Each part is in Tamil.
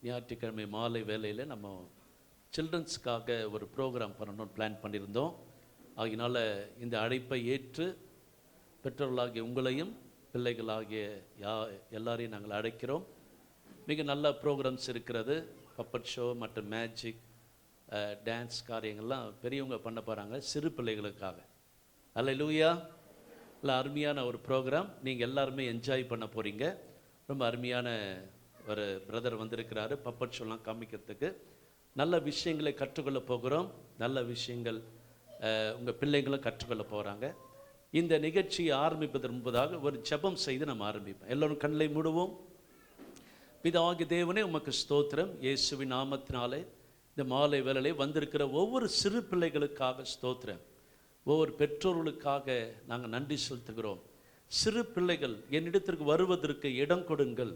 ஞாயிற்றுக்கிழமை மாலை வேளையில் நம்ம சில்ட்ரன்ஸுக்காக ஒரு ப்ரோக்ராம் பண்ணணும்னு பிளான் பண்ணியிருந்தோம். ஆகினால இந்த அழைப்பை ஏற்று பெற்றோர்களாகிய உங்களையும் பிள்ளைகளாகிய எல்லாரையும் நாங்கள் அழைக்கிறோம். மிக நல்ல ப்ரோக்ராம்ஸ் இருக்கிறது. பப்பட் ஷோ மற்றும் மேஜிக், டான்ஸ் காரியங்கள்லாம் பெரியவங்க பண்ண போகிறாங்க சிறு பிள்ளைகளுக்காக. அல்லேலூயா. இல்லை, அருமையான ஒரு ப்ரோக்ராம். நீங்கள் எல்லாருமே என்ஜாய் பண்ண போகிறீங்க. ரொம்ப அருமையான ஒரு பிரதர் வந்திருக்கிறாரு பப்பட் ஷோலாம் காமிக்கிறதுக்கு. நல்ல விஷயங்களை கற்றுக்கொள்ள போகிறோம். நல்ல விஷயங்கள் உங்கள் பிள்ளைங்களும் கற்றுக்கொள்ள போகிறாங்க. இந்த நிகழ்ச்சியை ஆரம்பிப்பதற்கு முன்பதாக ஒரு ஜெபம் செய்து நம்ம ஆரம்பிப்போம். எல்லோரும் கண்களை மூடுவோம். பிதாவாகிய தேவனே, உமக்கு ஸ்தோத்திரம். இயேசுவின் நாமத்தினாலே இந்த மாலை வேளையிலே வந்திருக்கிற ஒவ்வொரு சிறு பிள்ளைகளுக்காக ஸ்தோத்திரம். ஒவ்வொரு பெற்றோர்களுக்காக நாங்கள் நன்றி செலுத்துகிறோம். சிறு பிள்ளைகள் என்னிடத்திற்கு வருவதற்கு இடம் கொடுங்கள்,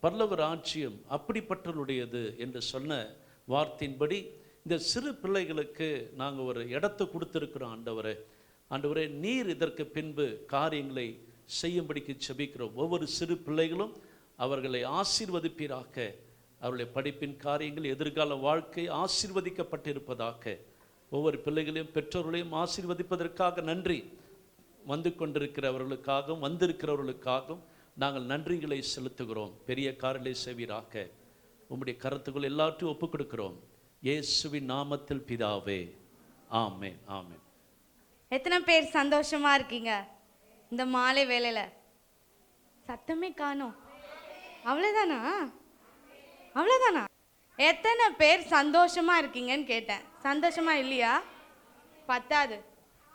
பரலோக ராஜ்யம் அப்படிப்பட்டவர்களுடையது என்று சொன்ன வார்த்தையின்படி இந்த சிறு பிள்ளைகளுக்கு நாங்கள் ஒரு இடத்தை கொடுத்துருக்கிறோம். ஆண்டவரே, நீர் இதற்கு பின்பு காரியங்களை செய்யும்படிக்கு செபிக்கிறோம். ஒவ்வொரு சிறு பிள்ளைகளும் அவர்களை ஆசீர்வதிப்பீராக. அவருடைய படிப்பின் காரியங்கள், எதிர்கால வாழ்க்கை ஆசீர்வதிக்கப்பட்டிருப்பதாக. ஒவ்வொரு பிள்ளைகளையும் பெற்றோர்களையும் ஆசீர்வதிப்பதற்காக நன்றி. வந்து கொண்டிருக்கிறவர்களுக்காகவும் வந்திருக்கிறவர்களுக்காகவும் நாங்கள் நன்றிகளை செலுத்துகிறோம். பெரிய காரியங்களை செய்வீராக. உம்முடைய கருத்துக்கள் எல்லாத்தையும் ஒப்புக் கொடுக்கிறோம். இயேசுவின் நாமத்தில் பிதாவே, ஆமென், ஆமென். எத்தனை பேர் சந்தோஷமா இருக்கீங்க இந்த மாலை வேளையில? சத்தமே காணோம். அவ்வளோதானா? எத்தனை பேர் சந்தோஷமா இருக்கீங்கன்னு கேட்டேன். சந்தோஷமா இல்லையா? பத்தாது.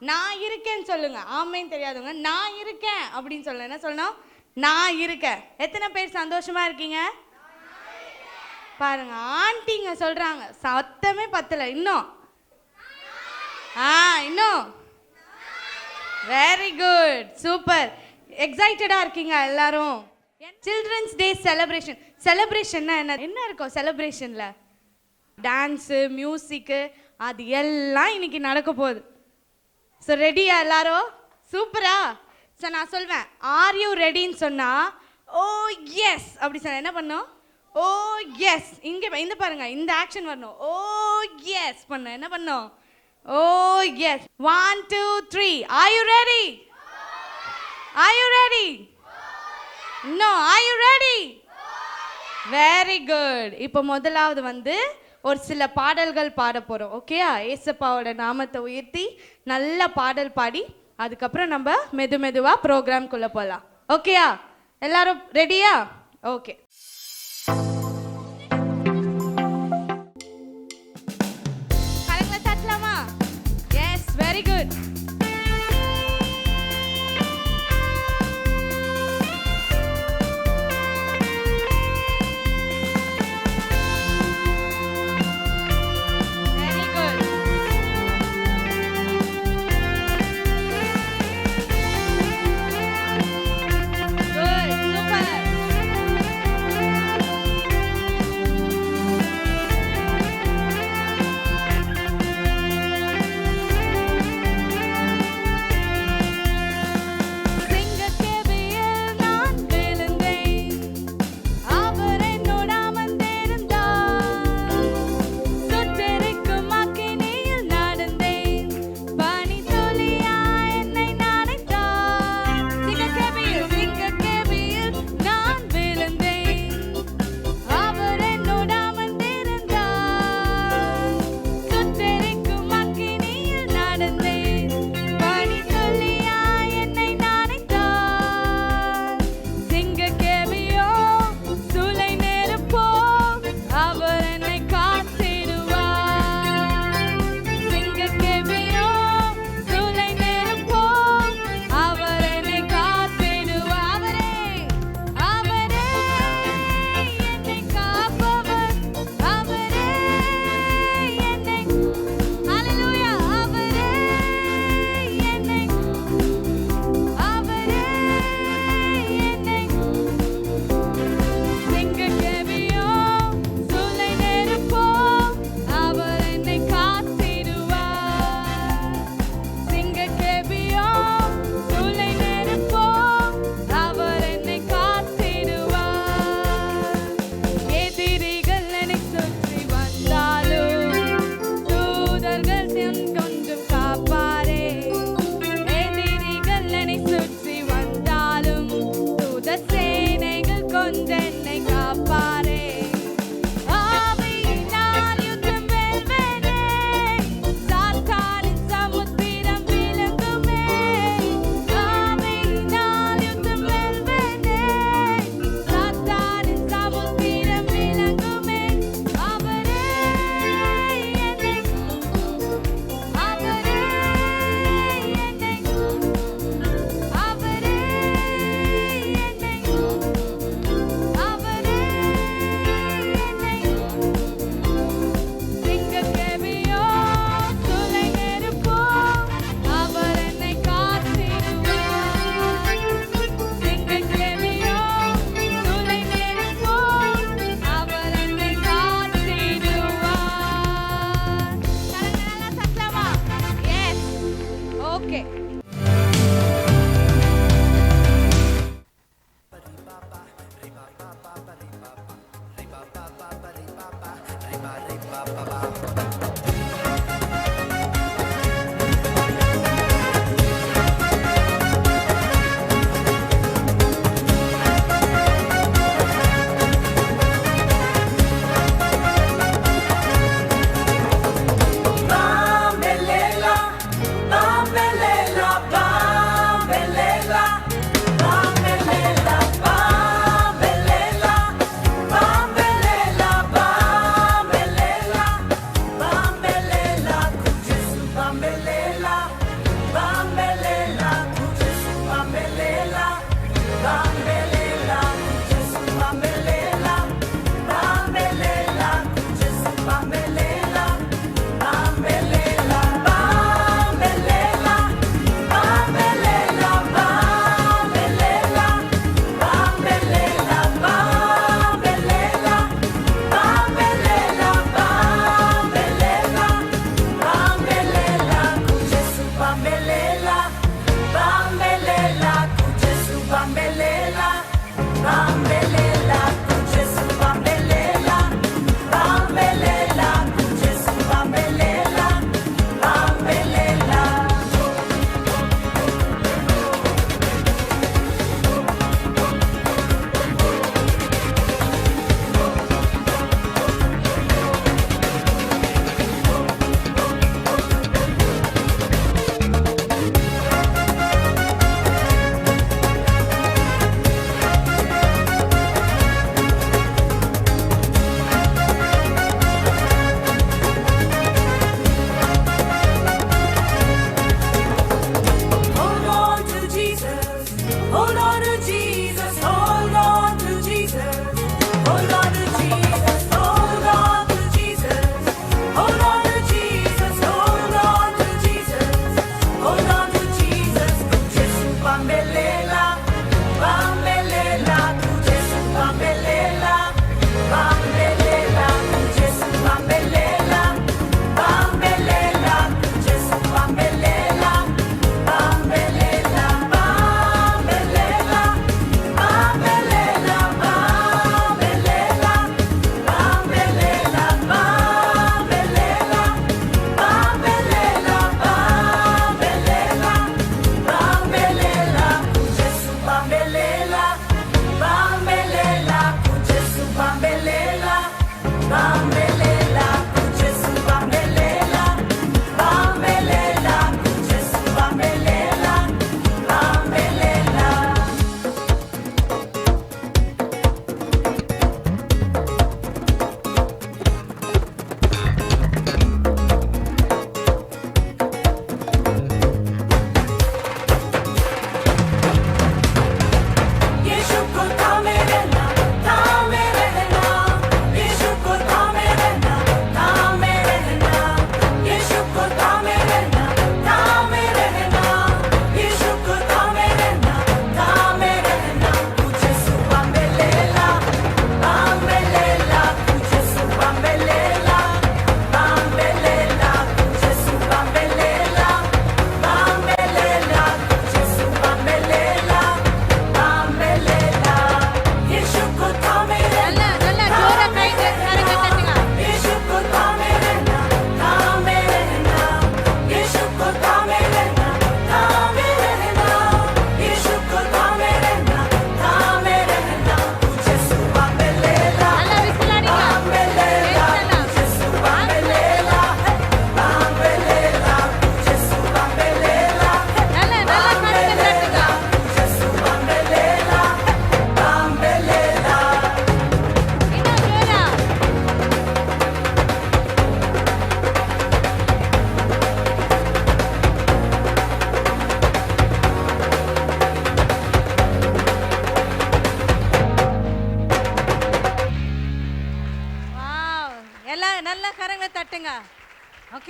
நான் இருக்கேன்னு சொல்லுங்க. ஆமேன்னு தெரியாதவங்க நான் இருக்கேன் அப்படின்னு சொல்ல. என்ன சொல்லணும்? நான் இருக்கேன். எத்தனை பேர் சந்தோஷமா இருக்கீங்க? பாருங்க, ஆண்டிங்க சொல்றாங்க. சத்தமே பத்தல. இன்னும் வெரி குட், சூப்பர். எக்ஸைட்டடா இருக்கீங்க எல்லாரும். சில்ட்ரன்ஸ் டே செலிப்ரேஷன்னா என்ன இருக்கும்? செலிப்ரேஷன்ல டான்ஸு, மியூசிக்கு, அது எல்லாம் இன்னைக்கு நடக்க போகுது. ஸோ ரெடியா எல்லாரும்? சூப்பரா. ஸோ நான் சொல்வேன், ஆர் யூ ரெடின்னு சொன்னா ஓ எஸ் அப்படி சொன்ன என்ன பண்ணும்? Oh S. இங்கே இந்த பாருங்க, இந்த ஆக்ஷன் வரணும். ஓ எஸ் பண்ண என்ன பண்ணும்? Oh yes. 1 2 3. Are you ready? Are you ready? No, are you ready? Very good. இப்போ முதலாவது வந்து ஒரு சில பாடல்கள் பாட போகிறோம். ஓகேயா? ஏசப்பாவோட நாமத்தை உயர்த்தி நல்ல பாடல் பாடி அதுக்கப்புறம் நம்ம மெதுவாக ப்ரோக்ராம்குள்ளே போகலாம். ஓகேயா? எல்லாரும் ரெடியா? ஓகே. கரங்களை தட்டலாமா? Yes, very good.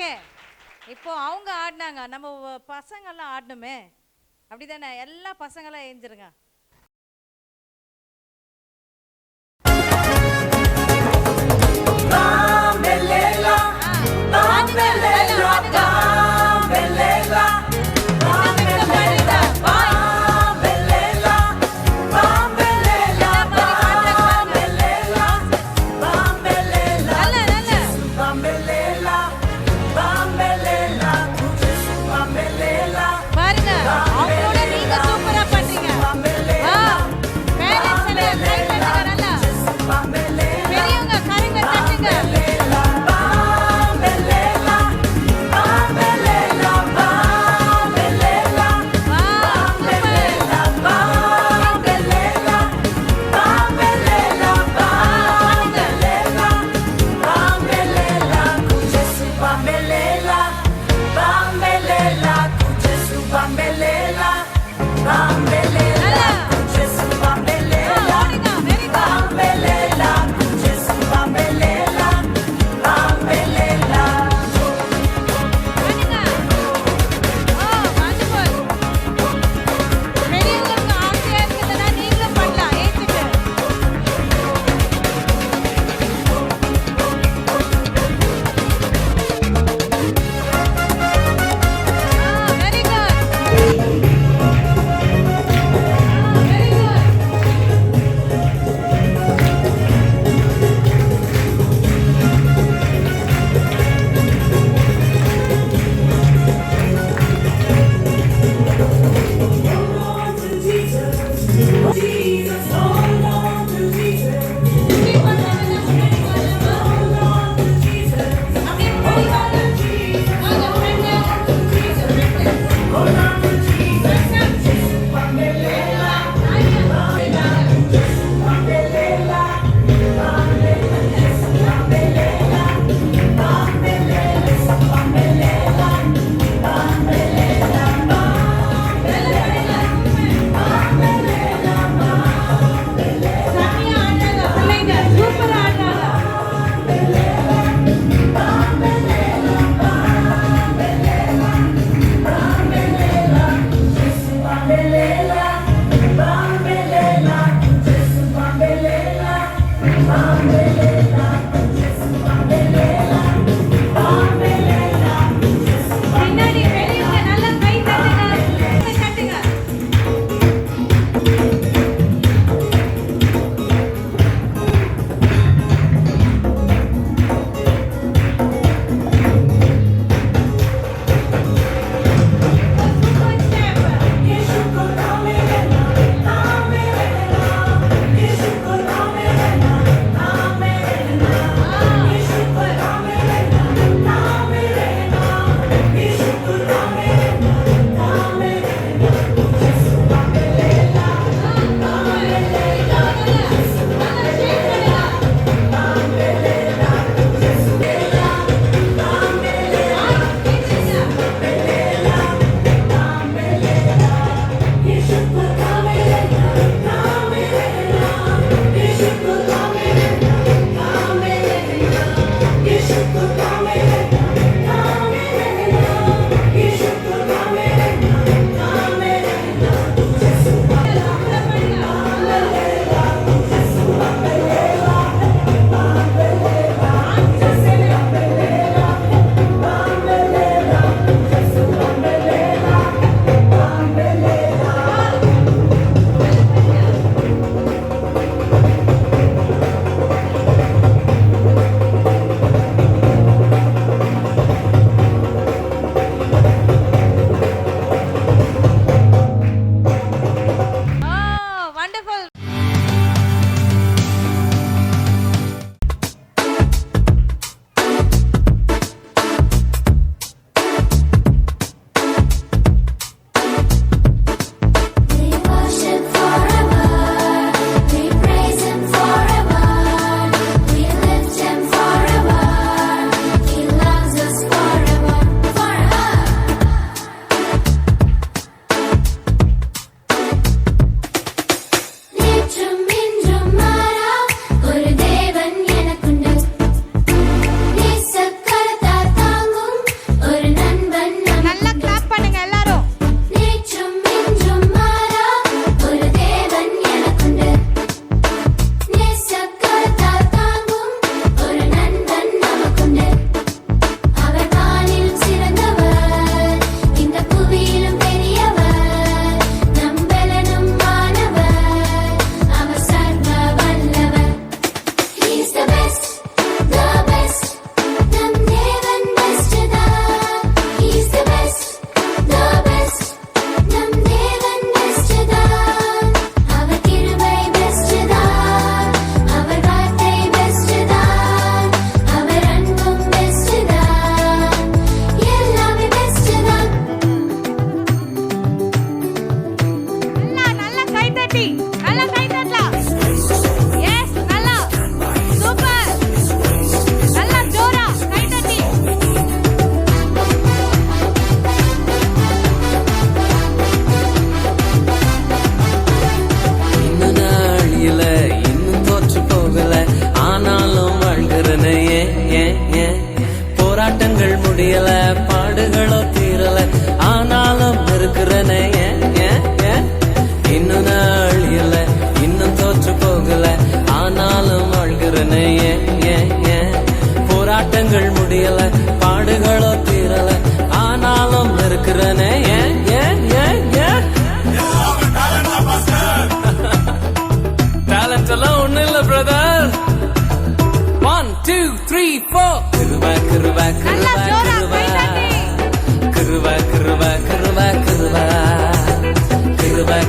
ஓகே, இப்போ அவங்க ஆடினாங்க, நம்ம பசங்கெல்லாம் ஆடணுமே, அப்படிதானே? எல்லா பசங்களாம் எழுந்திருங்க. பாருங்க, அவங்களோட நீங்க சூப்பரா பண்றீங்க.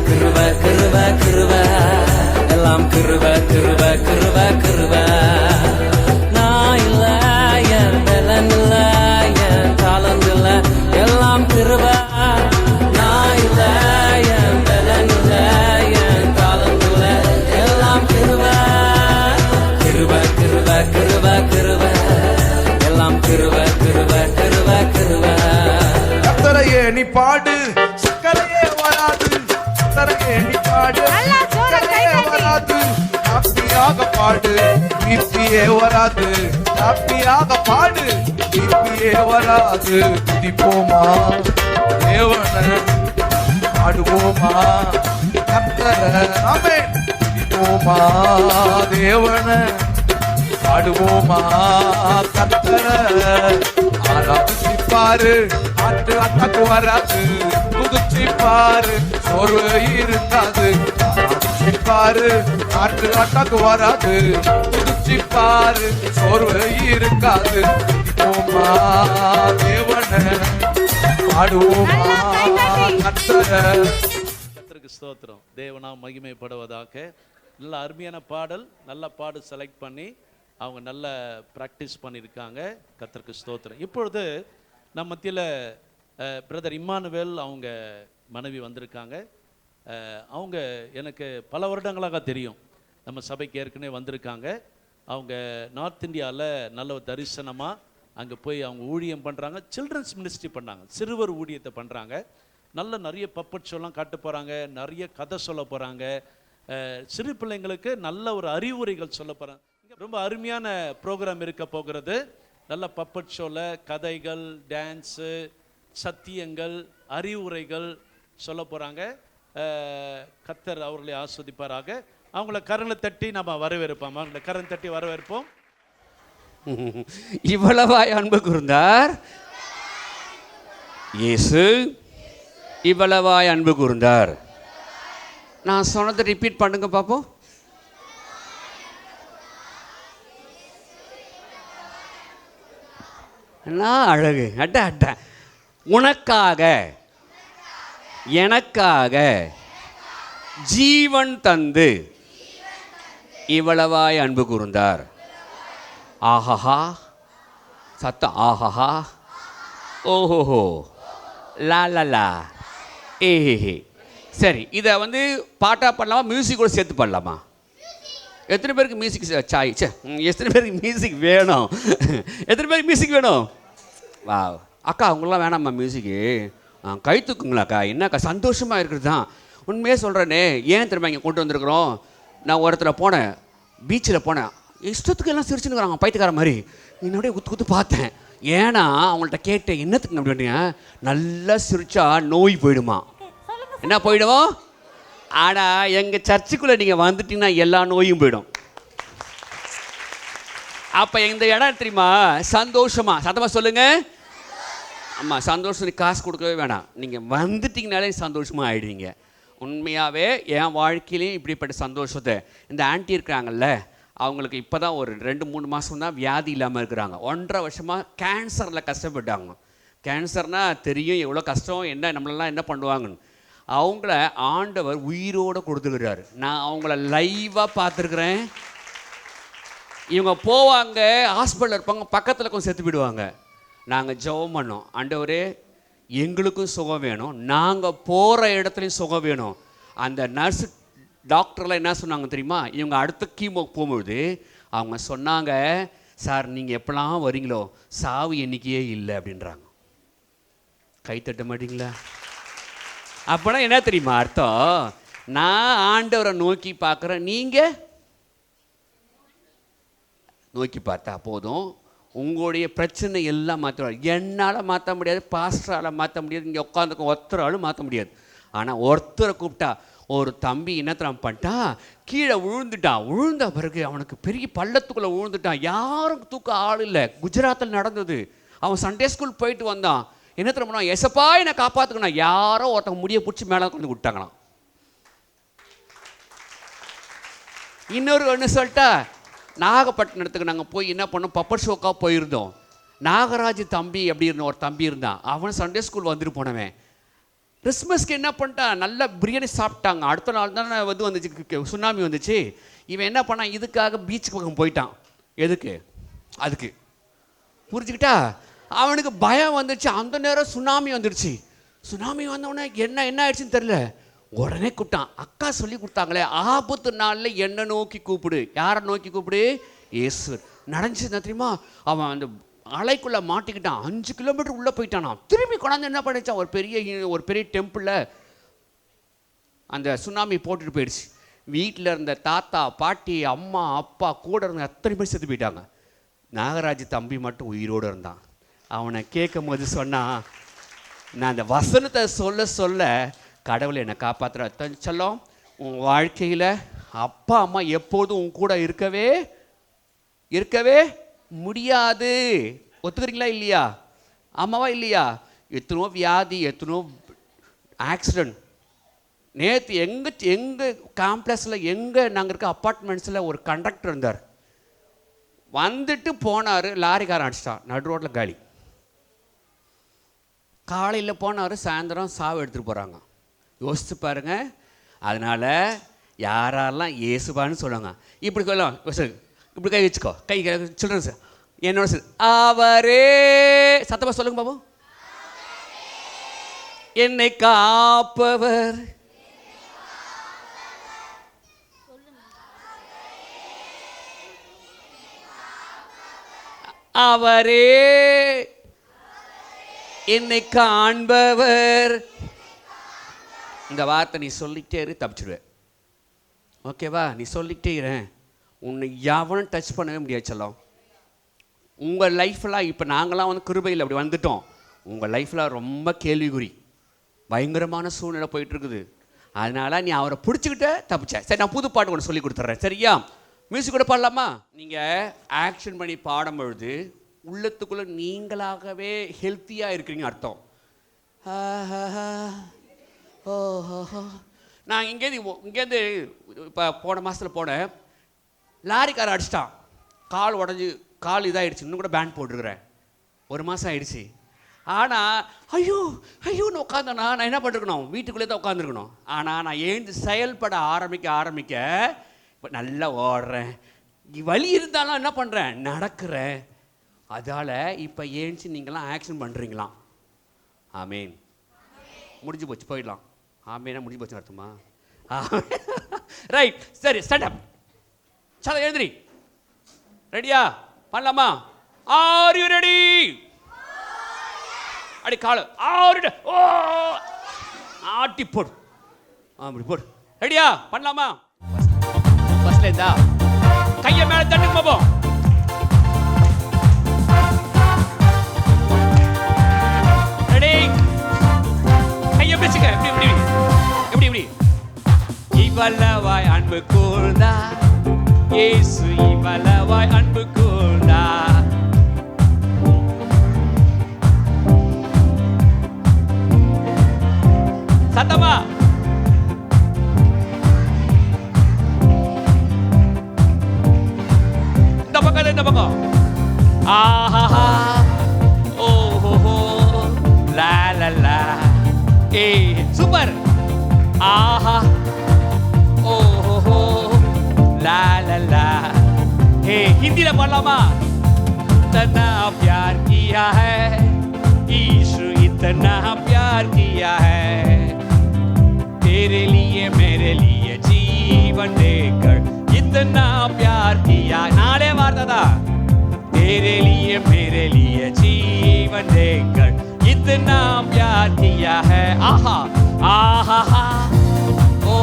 கிருப கிருப கிருப எல்லாம் கிருப கிருப கிருப கிருப நான் இல்ல என் பலன் இல்ல என் தாளந்து இல்ல எல்லாம் கிருப நான் இல்ல என் பலன் இல்ல என் தாளந்து இல்ல எல்லாம் கிருப கிருப கிருப கிருப கிருப எல்லாம் கிருப கிருப கிருப கிருப கர்த்தரையே நீ பாடு சக்கரையே வராது கர்த்தரையே நீ பாடு நல்லா ஜோரா கை சக்கரையே தட்டி. வராது ஹாப்பியாக பாடு பிபியே வராது ஹாப்பியாக பாடு பிபியே வராது துதிப்போமா தேவனை பாடுவோமா கர்த்தரை ஆமென் துதிப்போமா தேவனை பாடுவோமா கர்த்தரை ஆராதிப்பாரு ஆட்டு அட்டாக்கு வராது குதிச்சிப்பாரு சோர்வு இருக்காது ஆராதிப்பாரு ஆட்டு அட்டாக்கு வராது குதிச்சிப்பாரு சோர்வு இருக்காது போமா தேவனை பாடுவோமா கர்த்தரை கர்த்தருக்கு ஸ்தோத்திரம். தேவனா மகிமைப்படுவதாக. நல்ல அருமையான பாடல், நல்ல பாடு செலக்ட் பண்ணி அவங்க நல்ல ப்ராக்டிஸ் பண்ணியிருக்காங்க. கர்த்தருக்கு ஸ்தோத்திரம். இப்பொழுது நம்ம மத்தியில் பிரதர் இம்மானுவேல் அவங்க மனைவி வந்திருக்காங்க. அவங்க எனக்கு பல வருடங்களாக தெரியும். நம்ம சபைக்கு ஏற்கனவே வந்திருக்காங்க. அவங்க நார்த் இந்தியாவில் நல்ல ஒரு தரிசனமாக அங்கே போய் அவங்க ஊழியம் பண்ணுறாங்க. சில்ட்ரன்ஸ் மினிஸ்ட்ரி பண்ணாங்க, சிறுவர் ஊழியத்தை பண்ணுறாங்க. நிறைய பப்பட் ஷோலாம் காட்ட போகிறாங்க, நிறைய கதை சொல்ல போகிறாங்க. சிறு பிள்ளைங்களுக்கு நல்ல ஒரு அறிவுரைகள் சொல்ல போகிறாங்க. ரொம்ப அருமையான ப்ரோக்ராம் இருக்க போகிறது. நல்ல பப்பட் ஷோவில் கதைகள், டான்ஸு, சத்தியங்கள், அறிவுரைகள் சொல்ல போகிறாங்க. கர்த்தர் அவர்களை ஆஸ்வதிப்பாராக. அவங்கள கரங்களை தட்டி நம்ம வரவேற்போம். அவங்கள கரங்களை தட்டி வரவேற்போம். இவ்வளவாய் அன்பு கூர்ந்தார் இயேசு, இவ்வளவாய் அன்பு கூர்ந்தார். நான் சொன்னதை ரிப்பீட் பண்ணுங்க பாப்போம். என்ன அழகு! அட்ட அட்ட உனக்காக எனக்காக ஜீவன் தந்து இவ்வளவாய் அன்பு கூர்ந்தார். ஆஹா சத்தம்! ஆஹா, ஓஹோஹோ, லா லா லா, ஏஹே. சரி, இதை பாட்டாக பண்ணலாமா, மியூசிக்கோட சேர்த்து பண்ணலாமா? எத்தனை பேருக்கு மியூசிக் சாய் எத்தனை பேருக்கு மியூசிக் வேணும்? எத்தனை பேருக்கு மியூசிக் வேணும்? வா அக்கா, அவங்களாம் வேணாம்மா மியூசிக்கு. கை தூக்குங்களாக்கா. என்னக்கா, சந்தோஷமாக இருக்கிறது தான். உண்மையாக சொல்கிறேனே. ஏன் திரும்ப இங்கே கொண்டு வந்திருக்கிறோம்? நான் ஒருத்தர் போனேன், பீச்சில் போனேன். இஷ்டத்துக்கு எல்லாம் சிரிச்சுன்னுக்குறாங்க, பைத்தியக்கார மாதிரி. என்னோடய குத்து பார்த்தேன். ஏன்னா அவங்கள்ட்ட கேட்டேன், என்னத்துக்கு அப்படின்ட்டு. நல்லா சிரிச்சா நோய் போயிடுமா? என்ன போயிடுவோம்? ஆனால் எங்கள் சர்ச்சுக்குள்ளே நீங்கள் வந்துட்டீங்கன்னா எல்லா நோயும் போயிடும். அப்போ இந்த இடம் தெரியுமா? சந்தோஷமா, சத்தமாக சொல்லுங்கள். ஆமாம், சந்தோஷம். காசு கொடுக்கவே வேணாம், நீங்கள் வந்துட்டிங்கனாலே சந்தோஷமாக ஆகிடுவீங்க. உண்மையாகவே என் வாழ்க்கையிலையும் இப்படிப்பட்ட சந்தோஷத்தை இந்த ஆண்டி இருக்கிறாங்கல்ல, அவங்களுக்கு இப்போ தான் ஒரு 2-3 மாதம் தான் வியாதி இல்லாமல் இருக்கிறாங்க. 1.5 வருஷமாக கேன்சரில் கஷ்டப்பட்டாங்க. கேன்சர்னால் தெரியும் எவ்வளோ கஷ்டம், என்ன நம்மளெல்லாம் என்ன பண்ணுவாங்கன்னு. அவங்கள ஆண்டவர் உயிரோடு கொடுத்துக்கிறாரு. நான் அவங்கள லைவாக பார்த்துருக்குறேன். இவங்க போவாங்க, ஹாஸ்பிட்டலில் இருப்பாங்க, பக்கத்தில் கொஞ்சம் செத்து போயிடுவாங்க. நாங்கள் ஜெபம் பண்ணோம், ஆண்டவரே எங்களுக்கும் சுகம் வேணும், நாங்கள் போகிற இடத்துலையும் சுகம் வேணும். அந்த நர்ஸு டாக்டர்லாம் என்ன சொன்னாங்க தெரியுமா? இவங்க அடுத்த கீமோக்கு போகும்பொழுது அவங்க சொன்னாங்க, சார் நீங்கள் எப்போலாம் வரீங்களோ சாவு எண்ணிக்கையே இல்லை அப்படின்றாங்க. கை தட்ட மாட்டிங்களா? அப்போனா என்ன தெரியுமா அர்த்தம்? நான் ஆண்டவரை நோக்கி பார்க்குறேன், நீங்கள் நோக்கி பார்த்தா போதும், உங்களுடைய பிரச்சனை எல்லாம் மாற்றுவார். என்னால் மாற்ற முடியாது, பாஸ்டரால் மாற்ற முடியாது, இங்கே உட்காந்துக்க ஒருத்தராலும் மாற்ற முடியாது. ஆனால் ஒருத்தரை கூப்பிட்டா, ஒரு தம்பி என்னத்தரம் பண்ணிட்டான், கீழே விழுந்துட்டான். விழுந்த பிறகு அவனுக்கு பெரிய பள்ளத்துக்குள்ளே விழுந்துட்டான், யாரும் தூக்க ஆள் இல்லை. குஜராத்தில் நடந்தது. அவன் சண்டே ஸ்கூல் போயிட்டு வந்தான். என்ன தெரியுமா, எசப்பா என்னை காப்பாற்றுக்கணும். யாரோ ஒருத்தவங்க முடிய பிடிச்சி மேலே கொண்டு விட்டாங்களாம். இன்னொரு ஒன்று சொல்லிட்டா, நாகப்பட்டினத்துக்கு நாங்கள் போய் என்ன பண்ணோம், பப்பர் ஷோக்காக போயிருந்தோம். நாகராஜ் தம்பி அப்படி இருந்த ஒரு தம்பி இருந்தான். அவன் சண்டே ஸ்கூல் வந்துட்டு போனவன். கிறிஸ்மஸ்க்கு என்ன பண்ணிட்டான், நல்லா பிரியாணி சாப்பிட்டாங்க. அடுத்த நாள் தானே வந்துச்சு, சுனாமி வந்துச்சு. இவன் என்ன பண்ணான், இதுக்காக பீச்சுக்கு பக்கம் போயிட்டான். எதுக்கு? அதுக்கு புரிஞ்சுக்கிட்டா. அவனுக்கு பயம் வந்துச்சு. அந்த நேரம் சுனாமி வந்துடுச்சு. சுனாமி வந்தவுடனே என்ன ஆயிடுச்சுன்னு தெரியல. உடனே கூப்பிட்டான். அக்கா சொல்லி கொடுத்தாங்களே, ஆபத்து நாளில் என்ன நோக்கி கூப்பிடு. யாரை நோக்கி கூப்பிடு? இயேசு. நடந்துச்சு தெரியுமா? அவன் அந்த அலைக்குள்ளே மாட்டிக்கிட்டான். 5 கிலோமீட்டர் உள்ளே போயிட்டானா. திரும்பி கொண்டாந்து என்ன பண்ணிச்சான், ஒரு பெரிய டெம்பிளில் அந்த சுனாமி போட்டுட்டு போயிடுச்சு. வீட்டில் இருந்த தாத்தா பாட்டி அம்மா அப்பா கூட இருந்த அத்தனை பேர் செத்து போயிட்டாங்க. நாகராஜ் தம்பி மட்டும் உயிரோடு இருந்தான். அவனை கேட்கும் போது சொன்னான், நான் அந்த வசனத்தை சொல்ல கடவுளை என்னை காப்பாற்றுற சொல்லும். உன் வாழ்க்கையில் அப்பா அம்மா எப்போதும் உன் கூட இருக்கவே முடியாது. ஒத்துக்கிறீங்களா இல்லையா? ஆமாவா இல்லையா? எத்தனோ வியாதி, எத்தனோ ஆக்சிடென்ட். நேற்று எங்கள் காம்ப்ளெக்ஸில் நாங்கள் இருக்க அப்பார்ட்மெண்ட்ஸில் ஒரு கண்டக்டர் இருந்தார். வந்துட்டு போனார், லாரிக்காரன் அடிச்சிட்டான். நடு ரோட்டில் காலி. காலையில் போனார், சாயந்தரம் சாவு எடுத்துகிட்டு போகிறாங்க. யோசித்து பாருங்க. அதனால் யாரெல்லாம் இயேசுபான்னு சொல்லுவாங்க, இப்படி சொல்லலாம். இப்படி கை வச்சுக்கோ, கை சில்ட்ரன்ஸ் என்னோட சார். அவரே சத்தமாக சொல்லுங்க பாபு. என்னை காப்பவர், அவரே என்னை காண்பவர். இந்த வார்த்தை நீ சொல்லிக்கிட்டே இரு, தப்பிச்சிடுவேன். ஓகேவா? நீ சொல்லிக்கிட்டே இரு. உன்னை எவனும் டச் பண்ணவே முடியாது செல்லம். உங்கள் லைஃப்லாம் இப்போ நாங்களாம் கிருபையில் அப்படி வந்துட்டோம். உங்கள் லைஃப்பில் ரொம்ப கேள்விக்குறி, பயங்கரமான சூழ்நிலை போயிட்டுருக்குது. அதனால் நீ அவரை பிடிச்சிக்கிட்ட தப்பிச்ச. சரி, நான் புது பாட்டு ஒன்று சொல்லி கொடுத்துட்றேன், சரியா? மியூசிக் கூட பாடலாமா? நீங்கள் ஆக்ஷன் பண்ணி பாடும் பொழுது உள்ளத்துக்குள்ளே நீங்களாகவே ஹெல்த்தியாக இருக்கிறீங்க அர்த்தம். ஓஹோ. நான் இங்கேருந்து இப்போ போன மாதத்தில் போனேன். லாரிக்காரன் அடிச்சிட்டான். கால் உடஞ்சி, கால் இதாகிடுச்சு. இன்னும் கூட பேண்ட் போட்டுருக்குறேன். 1 மாதம் ஆகிடுச்சு. ஆனால் ஐயோன்னு உட்காந்தேன்னா நான் என்ன பண்ணிருக்கணும்? வீட்டுக்குள்ளே தான் உட்காந்துருக்கணும். ஆனால் நான் எழுந்து செயல்பட ஆரம்பிக்க இப்போ நல்லா ஓடுறேன். வலி இருந்தாலும் என்ன பண்ணுறேன்? நடக்கிறேன். அதால் இப்போ ஏஞ்சி நீங்களாம் ஆக்ஷன் பண்ணுறீங்களாம். ஆமேன். முடிஞ்சு போச்சு, போயிடலாம். ஆமேனா முடிஞ்சு போச்சுன்னு அர்த்தமா? ரைட், சரி, ஸ்டாண்ட் அப். சரி, எழுந்திரி. ரெடியா? பண்ணலாமா? R you ready? அடி காலு ஆறு. ஓ, ஆட்டி போடு. அப்படி போடு. ரெடியா? பண்ணலாமா? ஃபர்ஸ்ட்ல இருந்தா கையை மேலே தட்டுங்க பாப்போம். ரெடி? கையை பிடிச்சுக்க. இப்படி இவளவாய் அன்பு கூர்ந்தா, இயேசு இவளவாய் அன்பு கூர்ந்தா. சத்தமா இந்த பக்கம். ஆஹா, ஓஹோ, லா லா லா. ஏய், சூப்பர். ஆஹா, ஓஹோ, லா லா லா. हे हिंदी में बोलामा. इतना प्यार किया है यीशु, इतना प्यार किया है, तेरे लिए मेरे लिए जीवन देकर इतना प्यार किया. नाले वार्ता, तेरे लिए मेरे लिए जीवन देकर इतना प्यार किया है. आहा आहा हा. ओ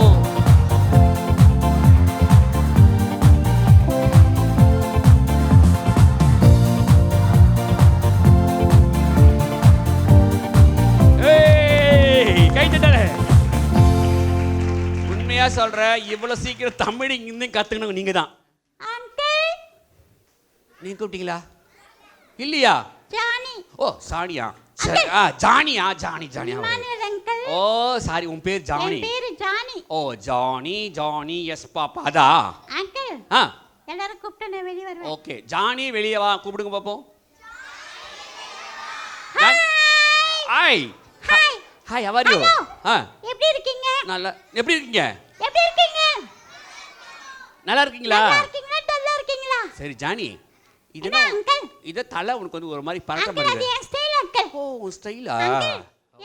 சொல்ற, இவ்வளவு சீக்கிரம் தமிழ் இங்கிருந்து கத்துக்கணும் நீங்க தான். நீங்க கூப்பிட்டீங்களா? இல்லையா? ஜானி. ஓ, சாணியா? ஜானியா? ஜானி. ஓ, சாரி, உன் பேர் ஜானி. என் பேரு ஜானி. ஓ, ஜானி. Yes papa. அதா அங்கிள். எல்லாரும் கூப்பிட்டு நான் வெளிய வருவேன். ஓகே, ஜானி வெளிய வா, கூப்பிடுங்க பாப்போம். Hi. Hi how are you? ஆ எப்படி இருக்கீங்க? நல்லா எப்படி இருக்கீங்க? எப்படி இருக்கீங்க? நல்லா இருக்கீங்களா? நல்லா இருக்கீங்களா? டல்லா இருக்கீங்களா? சரி ஜானி இது என்ன அங்கிள்? இத தலை உனக்கு வந்து ஒரு மாதிரி பறக்க அங்கிள் அது பண்ணுது. என் ஸ்டைல் அங்கிள். ஓ உன் ஸ்டைலா?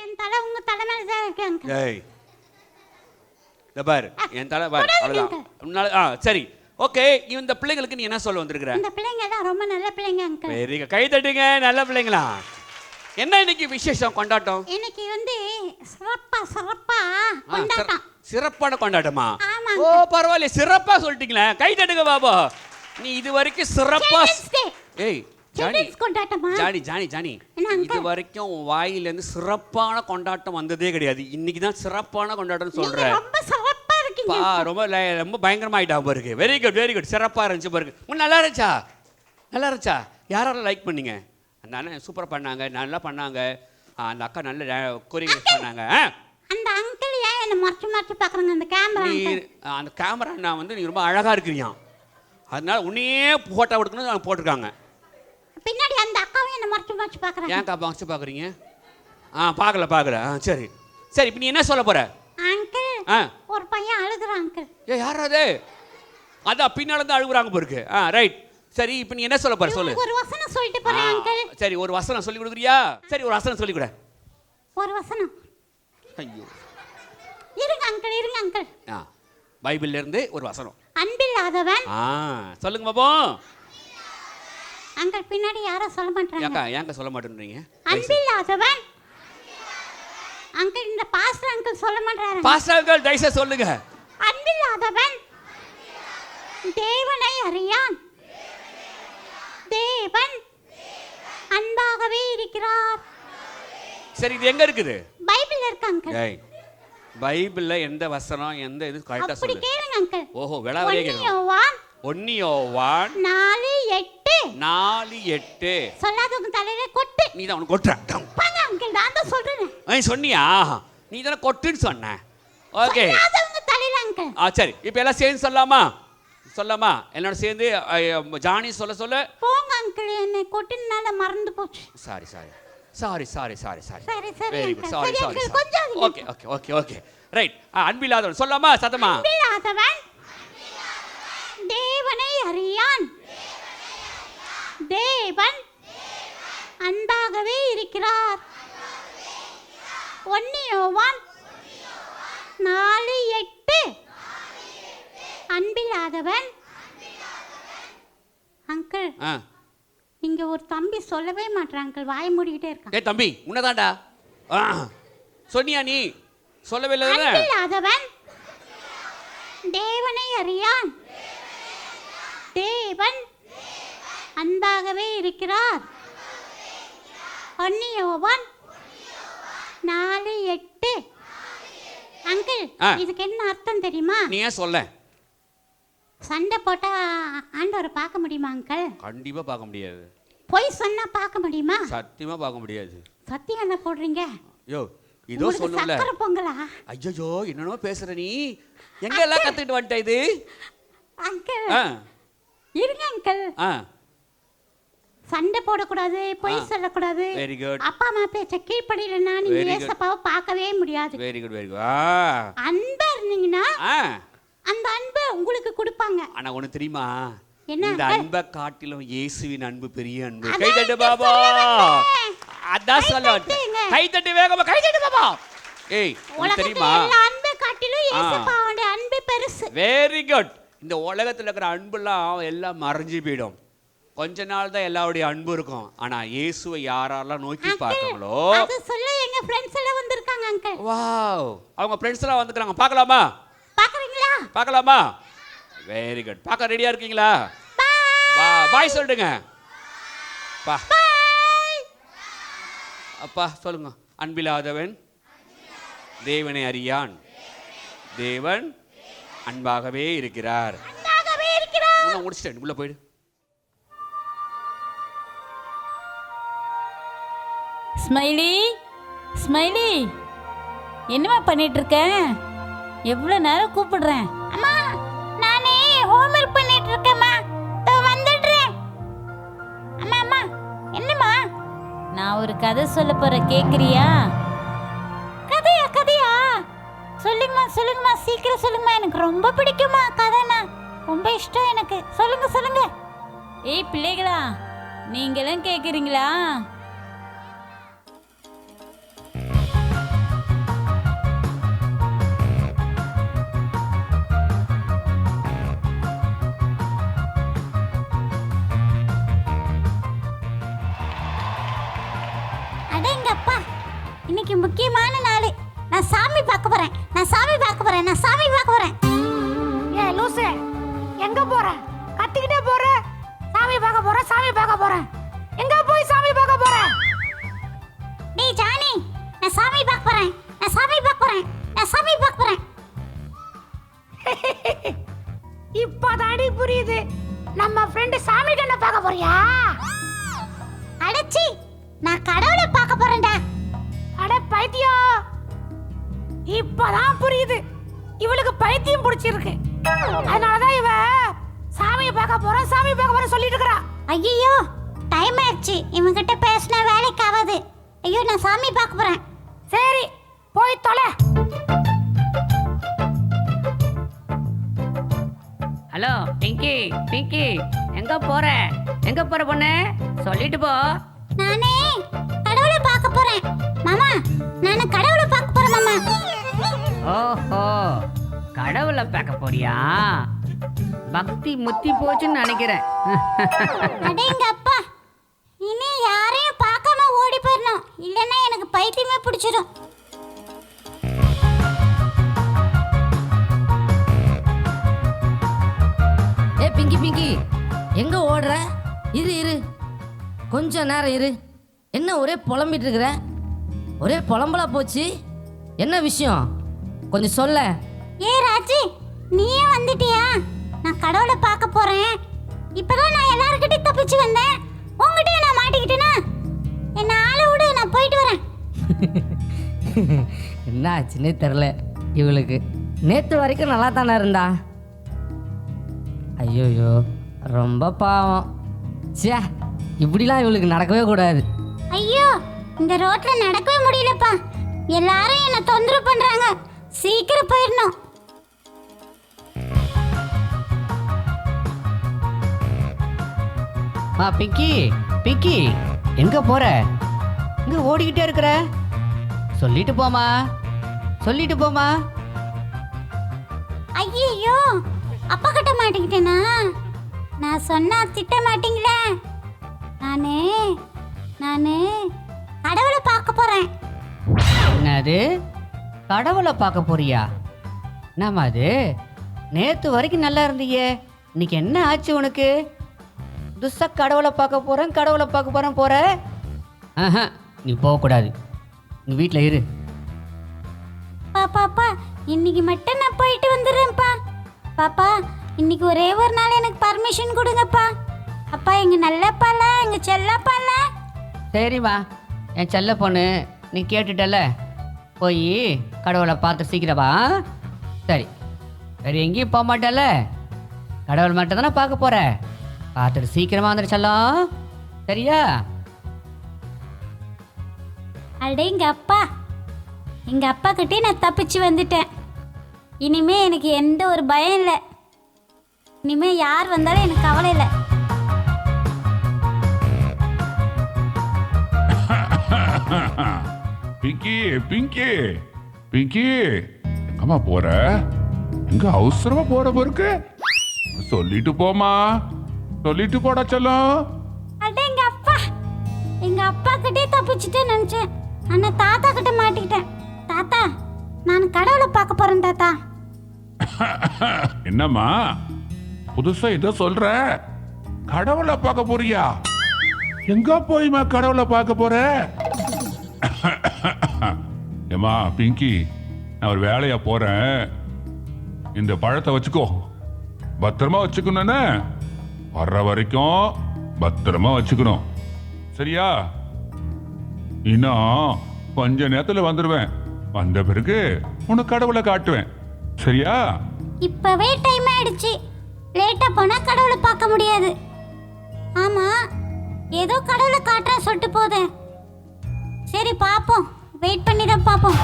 என் தலை உங்க தலை மேல தான் இருக்கு அங்கிள். ஏய் இந்த பாரு என் தலை பாரு தொடாதீங்க அவ்வளவுதான் உன்னால சரி ஓகே இந்த பிள்ளைங்களுக்கு நீ என்ன சொல்ல வந்திருக்கிற? இந்த பிள்ளைங்க எல்லாம் ரொம்ப நல்ல பிள்ளைங்க அங்கிள். வெரி குட் கை தட்டுங்க நல்ல பிள்ளைங்களா. என்ன இன்னைக்கு விசேஷம் கொண்டாட்டம்? இன்னைக்கு வந்து சிறப்பா கொண்டாட்டம். சிறப்பான கொண்டாட்டமா? ஆமாங்க. ஓ பரவாயில்ல சிறப்பா சொல்லிட்டீங்களே கை தட்டுங்க பாபா. நீ இது வரைக்கும் சிறப்பா Children's Day. ஏய் ஜானி Children's கொண்டாட்டமா? ஜானி என்ன uncle? இது வரைக்கும் உன் வாயிலேருந்து சிறப்பான கொண்டாட்டம் வந்ததே கிடையாது. இன்னைக்கு தான் சிறப்பான கொண்டாட்டம் நீங்க சொல்ற. ரொம்ப சிறப்பா இருக்கீங்க. ரொம்ப பயங்கரமா ஆயிட்டா பாருங்க. வெரி குட் சிறப்பா இருந்துச்சு பாருங்க. உன் நல்லா இருந்துச்சா? யாரெல்லாம் லைக் பண்ணீங்க? அந்த அண்ணன் சூப்பரா பண்ணாங்க நல்லா பண்ணாங்க. அந்த அக்கா நல்ல கொரியோகிராஃப் பண்ணாங்க. அந்த அங்கிள் ஏன் என்ன மறைச்சு பார்க்கறாங்க அந்த கேமரா நீ அங்கிள்? அந்த கேமரா நான் வந்து நீ ரொம்ப அழகா இருக்கிறியா அதனால உன்னையே போட்டோ எடுக்கணும்னு போட்டிருக்காங்க. பின்னாடி அந்த அக்காவும் என்ன மறைச்சு பார்க்கறாங்க. ஏன் காப்பா வச்சு பார்க்குறீங்க? பார்க்கல சரி இப்போ நீ என்ன சொல்ல போற? அங்கிள் ஒரு பையன் அழுகுறான் அங்கிள். யார் அது? அதான் பின்னால இருந்து அழுகுறாங்க போருக்கு. ரைட் சரி இப்போ நீ என்ன சொல்ல போற சொல்லு. ஒரு வசனம் சொல்லிட்டு போறேன் அங்கிள். சரி ஒரு வசனம் சொல்லி கொடுக்குறியா? சரி ஒரு வசனம் சொல்லி கொடு. ஒரு வசனம். ஐயோ இருங்க அங்கிள். பைபிள்ல இருந்து ஒரு வசனம். அன்பில்லாதவன் சொல்லுங்க பாப்போம். அங்கிள் பின்னாடி யாரோ சொல்ல மாட்டாங்க. ஏங்க சொல்ல மாட்டேன்றீங்க? அன்பில்லாதவன் அங்கிள் இந்த பாஸ்டர் அங்கிள் சொல்ல மாட்டாங்க. பாஸ்டர் அங்கிள் தயவுசெய்து சொல்லுங்க. அன்பில்லாதவன் தேவனை அறியான். தேவன் அன்பாகவே இருக்கிறார். சரி இது எங்க இருக்குது? பைபிள்ல இருக்கு அங்கிள். பைபிள்ல எந்த வசனம் எந்த இது கரெக்ட்டா அப்படி சொல்லு. கேளுங்க அங்கிள். ஓஹோ விளாவரியா கேக்குறோம். 1 யோவான் 4:8 சொல்லாதவங்க தலையில கொட்டு. நீ தான் அவனுக்கு கொட்டுற. பாங்க அங்கிள் நான் தான் சொல்றேன். சொன்னியா? நீ தான கொட்டுன்னு சொன்ன. ஓகே சொல்லாதவங்க தலையில அங்கிள். சரி இப்போ எல்லாம் சேர்ந்து சொல்லாமா என்னோட சேர்ந்து ஜானி சொல்ல போங்க அங்கிள் என்னை கொட்டினால மறந்து போச்சு. சாரி சரி வெரி குட் சாரி uncle, கொஞ்சம் ஓகே ரைட் அன்பில்லாதவன் சொல்லாமா சத்தமா? அன்பில்லாதவன் தேவனை அறியான். தேவன் அன்பாகவே இருக்கிறார். 1 யோவான் 4:8 அன்பில்லாதவன். அங்கிள் இங்க ஒரு தம்பி சொல்லவே மாட்டான் அங்கிள் வாய் மூடிக்கிட்டே இருக்கான். தம்பி உன்னதான்டா சொன்னியா நீ? சொல்லவே இல்லை. அன்பில்லாதவன் தேவனை அறியான். தேவன் அன்பாகவே இருக்கிறார். 1 யோவான் 4:8 அங்கிள் இதுக்கு என்ன அர்த்தம் தெரியுமா? நீ ஏன் சொல்ல? சண்டை போட்டா ஆண்டவரை பார்க்க முடியுமா அங்கிள்? கண்டிப்பா பார்க்க முடியாது. பொய் சொன்னா பார்க்க முடியுமா? சத்தியமா பார்க்க முடியாது. சத்தியம் என்ன போடுறீங்க? யோ இதோ சொல்லுல. சக்கரை பொங்கலா? ஐயோ என்னனோ பேசுற நீ. எங்க எல்லாம் கத்துக்கிட்டு வந்துட்ட இது? அங்கிள் இருங்க அங்கிள். சண்டை போடக்கூடாது பொய் சொல்லக்கூடாது. Very good. அப்பா அம்மா பேச்ச கீழ்ப்படியலன்னா நீங்க ஏசப்பாவை பார்க்கவே முடியாது. வெரி குட் அன்பா இருந்தீங்கன்னா அந்த அன்பை உங்களுக்கு கொடுப்பாங்க. ஆனா ஒண்ணு தெரியுமா? என்ன இந்த அன்பை காட்டிலும் இயேசுவின் அன்பு பெரிய அன்பு. கை தட்டு பாபா. அதான் சொல்ல. கை தட்டு வேகமா கை தட்டு பாபா. ஏய் உனக்கு தெரியுமா? எல்லா அன்பை காட்டிலும் இயேசுவோட அன்பு பெருசு. Very good. இந்த உலகத்துல இருக்கிற அன்பெல்லாம் எல்லாம் மறைஞ்சு போயிடும். கொஞ்ச நாள் தான் எல்லாருடைய அன்பு இருக்கும். ஆனா இயேசுவை யாரெல்லாம் நோக்கி பார்க்கறங்களோ அது சொல்ல எங்க ஃப்ரெண்ட்ஸ் எல்லாம் வந்திருக்காங்க அங்கிள். வாவ் அவங்க ஃப்ரெண்ட்ஸ் எல்லாம் வந்துக்கறாங்க. பார்க்கலாமா? பார்க்கறீங்களா? பார்க்கலாமா? Very good. பார்க்க ரெடியா இருக்கீங்களா? பாய் சொல்லுங்க. பாய். அப்பா சொல்லுங்க. அன்பில்லாதவன் தேவனை அறியான். தேவன் அன்பாகவே இருக்கிறார். உன்னை முடிச்சிட்டேன். உள்ள போயிடு. ஸ்மைலி என்னமா பண்ணிட்டு இருக்க? எவ்வளோ நேரம் கூப்பிடுறேன். அம்மா நானே ஹோம்வொர்க் பண்ணிட்டு இருக்கேம்மா. தோ வந்துடுறேன். அம்மா என்னம்மா? நான் ஒரு கதை சொல்ல போறேன் கேக்குறியா? சொல்லுங்கம்மா சீக்கிரம் சொல்லுங்கம்மா, எனக்கு ரொம்ப பிடிக்குமா கதைனா, ரொம்ப இஷ்டம் எனக்கு. சொல்லுங்க சொல்லுங்க. ஏய் பிள்ளைகளா, நீங்களும் கேட்குறீங்களா? அடேங்கப்பா, இன்னைக்கு முக்கியமான நாள். நான் சாமி பார்க்க போறேன், நான் சாமி பார்க்க போறேன், நான் சாமி பார்க்க போறேன். ஏ லூசு, எங்க போற? கத்திக்கிட்டே போற. சாமி பார்க்க போற, சாமி பார்க்க போறேன். எங்க போய் சாமி பார்க்க போற? டேய் ஜானி, நான் சாமி பார்க்க போறேன், நான் சாமி பார்க்க போறேன், நான் சாமி பார்க்க போறேன். இப்பதாடி புரியுது. நம்ம ஃப்ரெண்ட் சாமி கண்ண பார்க்க போறியா? அடச்சி, நான் கடவுளை பார்க்க போறேன்டா. அட பைத்தியம், இப்பதான் புரியுது. இவளுக்கு பைத்தியம் பிடிச்சிருக்கு. அதனாலதான் இவ சாமி பார்க்க போறேன், சாமி பார்க்க போறேன் சொல்லிட்டு இருக்கறா. ஐயோ, டைம் ஆயிடுச்சு. இவங்கிட்ட பேசினா வேலைக்கு ஆகாது. ஐயோ, நான் சாமி பார்க்க போறேன். சரி, போய் தொலை. ஹலோ பிங்கி, பிங்கி எங்க போற? எங்க போற பொண்ணு? சொல்லிட்டு போ. நானே கடவுளை பார்க்க போறேன் மாமா. நானே கடவுளை பார்க்க போறேன் மாமா. ஓஹோ, கடவுளை பார்க்க போறியா? பக்தி முத்தி போச்சுன்னு நினைக்கிறேன். அடேங்க அப்பா, இனி யாரையும் பார்க்காம ஓடி போயிடணும், இல்லைன்னா எனக்கு பைத்தியமே பிடிச்சிடும். ஏ பிங்கி பிங்கி, எங்க ஓடுற? இரு இரு, கொஞ்ச நேரம் இரு. என்ன ஒரே புலம்பிட்டு இருக்கிற? ஒரே புலம்பலா போச்சு. என்ன விஷயம் கொஞ்சம் சொல்ல. ஏ ராஜி, நீயே வந்துட்டியா? நான் கடவுளை பார்க்க போறேன். இப்பதான் நான் எல்லார்கிட்டயும் தப்பிச்சு வந்தேன், உங்ககிட்டயும் நான் மாட்டிக்கிட்டேனா? என்ன ஆளை விடு, நான் போயிட்டு வரேன். என்ன ஆச்சுன்னே தெரில இவளுக்கு. நேற்று வரைக்கும் நல்லா தானே இருந்தா. ஐயோயோ, ரொம்ப பாவம். சே, இப்படிலாம் இவளுக்கு நடக்கவே கூடாது. ஐயோ, இந்த ரோட்ல நடக்கவே முடியலப்பா. எல்லாரும் என்ன தொந்தரவு பண்றாங்க. சீக்கிரம் போயிடணும். பிங்கி, பிங்கி எங்க போற? இங்க ஓடிக்கிட்டே இருக்கிற? சொல்லிட்டு போமா, சொல்லிட்டு போமா. ஐயோ, அப்பா கிட்ட மாட்டிக்கிட்டேனா? நான் சொன்னா திட்ட மாட்டீங்களே. நானு கடவுளை பார்க்க போறேன். என்னது, கடவுளை பார்க்க போறியா? என்னம்மா அது? நேற்று வரைக்கும் நல்லா இருந்தியே, இன்னைக்கு என்ன ஆச்சு உனக்கு? புதுசா கடவுளை பார்க்க போறேன், கடவுளை பார்க்க போறேன் போற? ஆஹா, நீ போகக்கூடாது. நீ வீட்டில் இரு. பாப்பா, இன்னைக்கு மட்டும் நான் போயிட்டு வந்துடுறேன்ப்பா. பாப்பா, இன்னைக்கு ஒரே ஒரு நாள் எனக்கு பர்மிஷன் கொடுங்கப்பா. அப்பா, எங்க நல்லப்பால, எங்க செல்லப்பால. சரிம்மா, என் செல்ல பொண்ணு, நீ கேட்டுட்டல, போய் கடவுளை பார்த்து சீக்கிரம் வா. சரி, வேறு எங்கேயும் போக மாட்டல, கடவுள் மட்டும் தானே பார்க்க போற. பார்த்துட்டு சீக்கிரமா வந்துடு செல்லம், சரியா? அடேங்க அப்பா, எங்க அப்பா கிட்டே நான் தப்பிச்சு வந்துட்டேன். இனிமே எனக்கு எந்த ஒரு பயம் இல்லை. இனிமே யார் வந்தாலும் எனக்கு கவலை இல்லை. பிங்கி பிங்கி பிங்கி, எங்கம்மா போற? எங்க அவசரமா போற பொறுக்கு? சொல்லிட்டு போமா, சொல்லிட்டு போடா செல்லம். அடேங்க அப்பா, எங்க அப்பா கிட்டே தப்பிச்சுட்டேன்னு நினைச்சேன். ஆனா தாத்தா கிட்ட மாட்டிக்கிட்டேன். தாத்தா, நான் கடவுளை பார்க்க போறேன் தாத்தா. என்னம்மா புதுசா இத சொல்ற? கடவுளை பார்க்க போறியா? எங்க போய்மா கடவுளை பார்க்க போற? ஏமா பிங்கி, நான் ஒரு வேலையா போறேன். இந்த பழத்தை வச்சுக்கோ, பத்திரமா வச்சுக்கணும். வர்ற வரைக்கும் பத்திரமா வச்சுக்கணும், சரியா? இன்னும் கொஞ்ச நேரத்துல வந்துடுவேன். வந்த பிறகு உனக்கு கடவுளை காட்டுவேன், சரியா? இப்பவே டைம் ஆயிடுச்சு. லேட்டா போனா கடவுளை பார்க்க முடியாது. ஆமா, ஏதோ கடவுளை காட்டுறா சொல்லிட்டு போதேன். சரி பாப்போம், வெயிட் பண்ணி தான் பாப்போம்.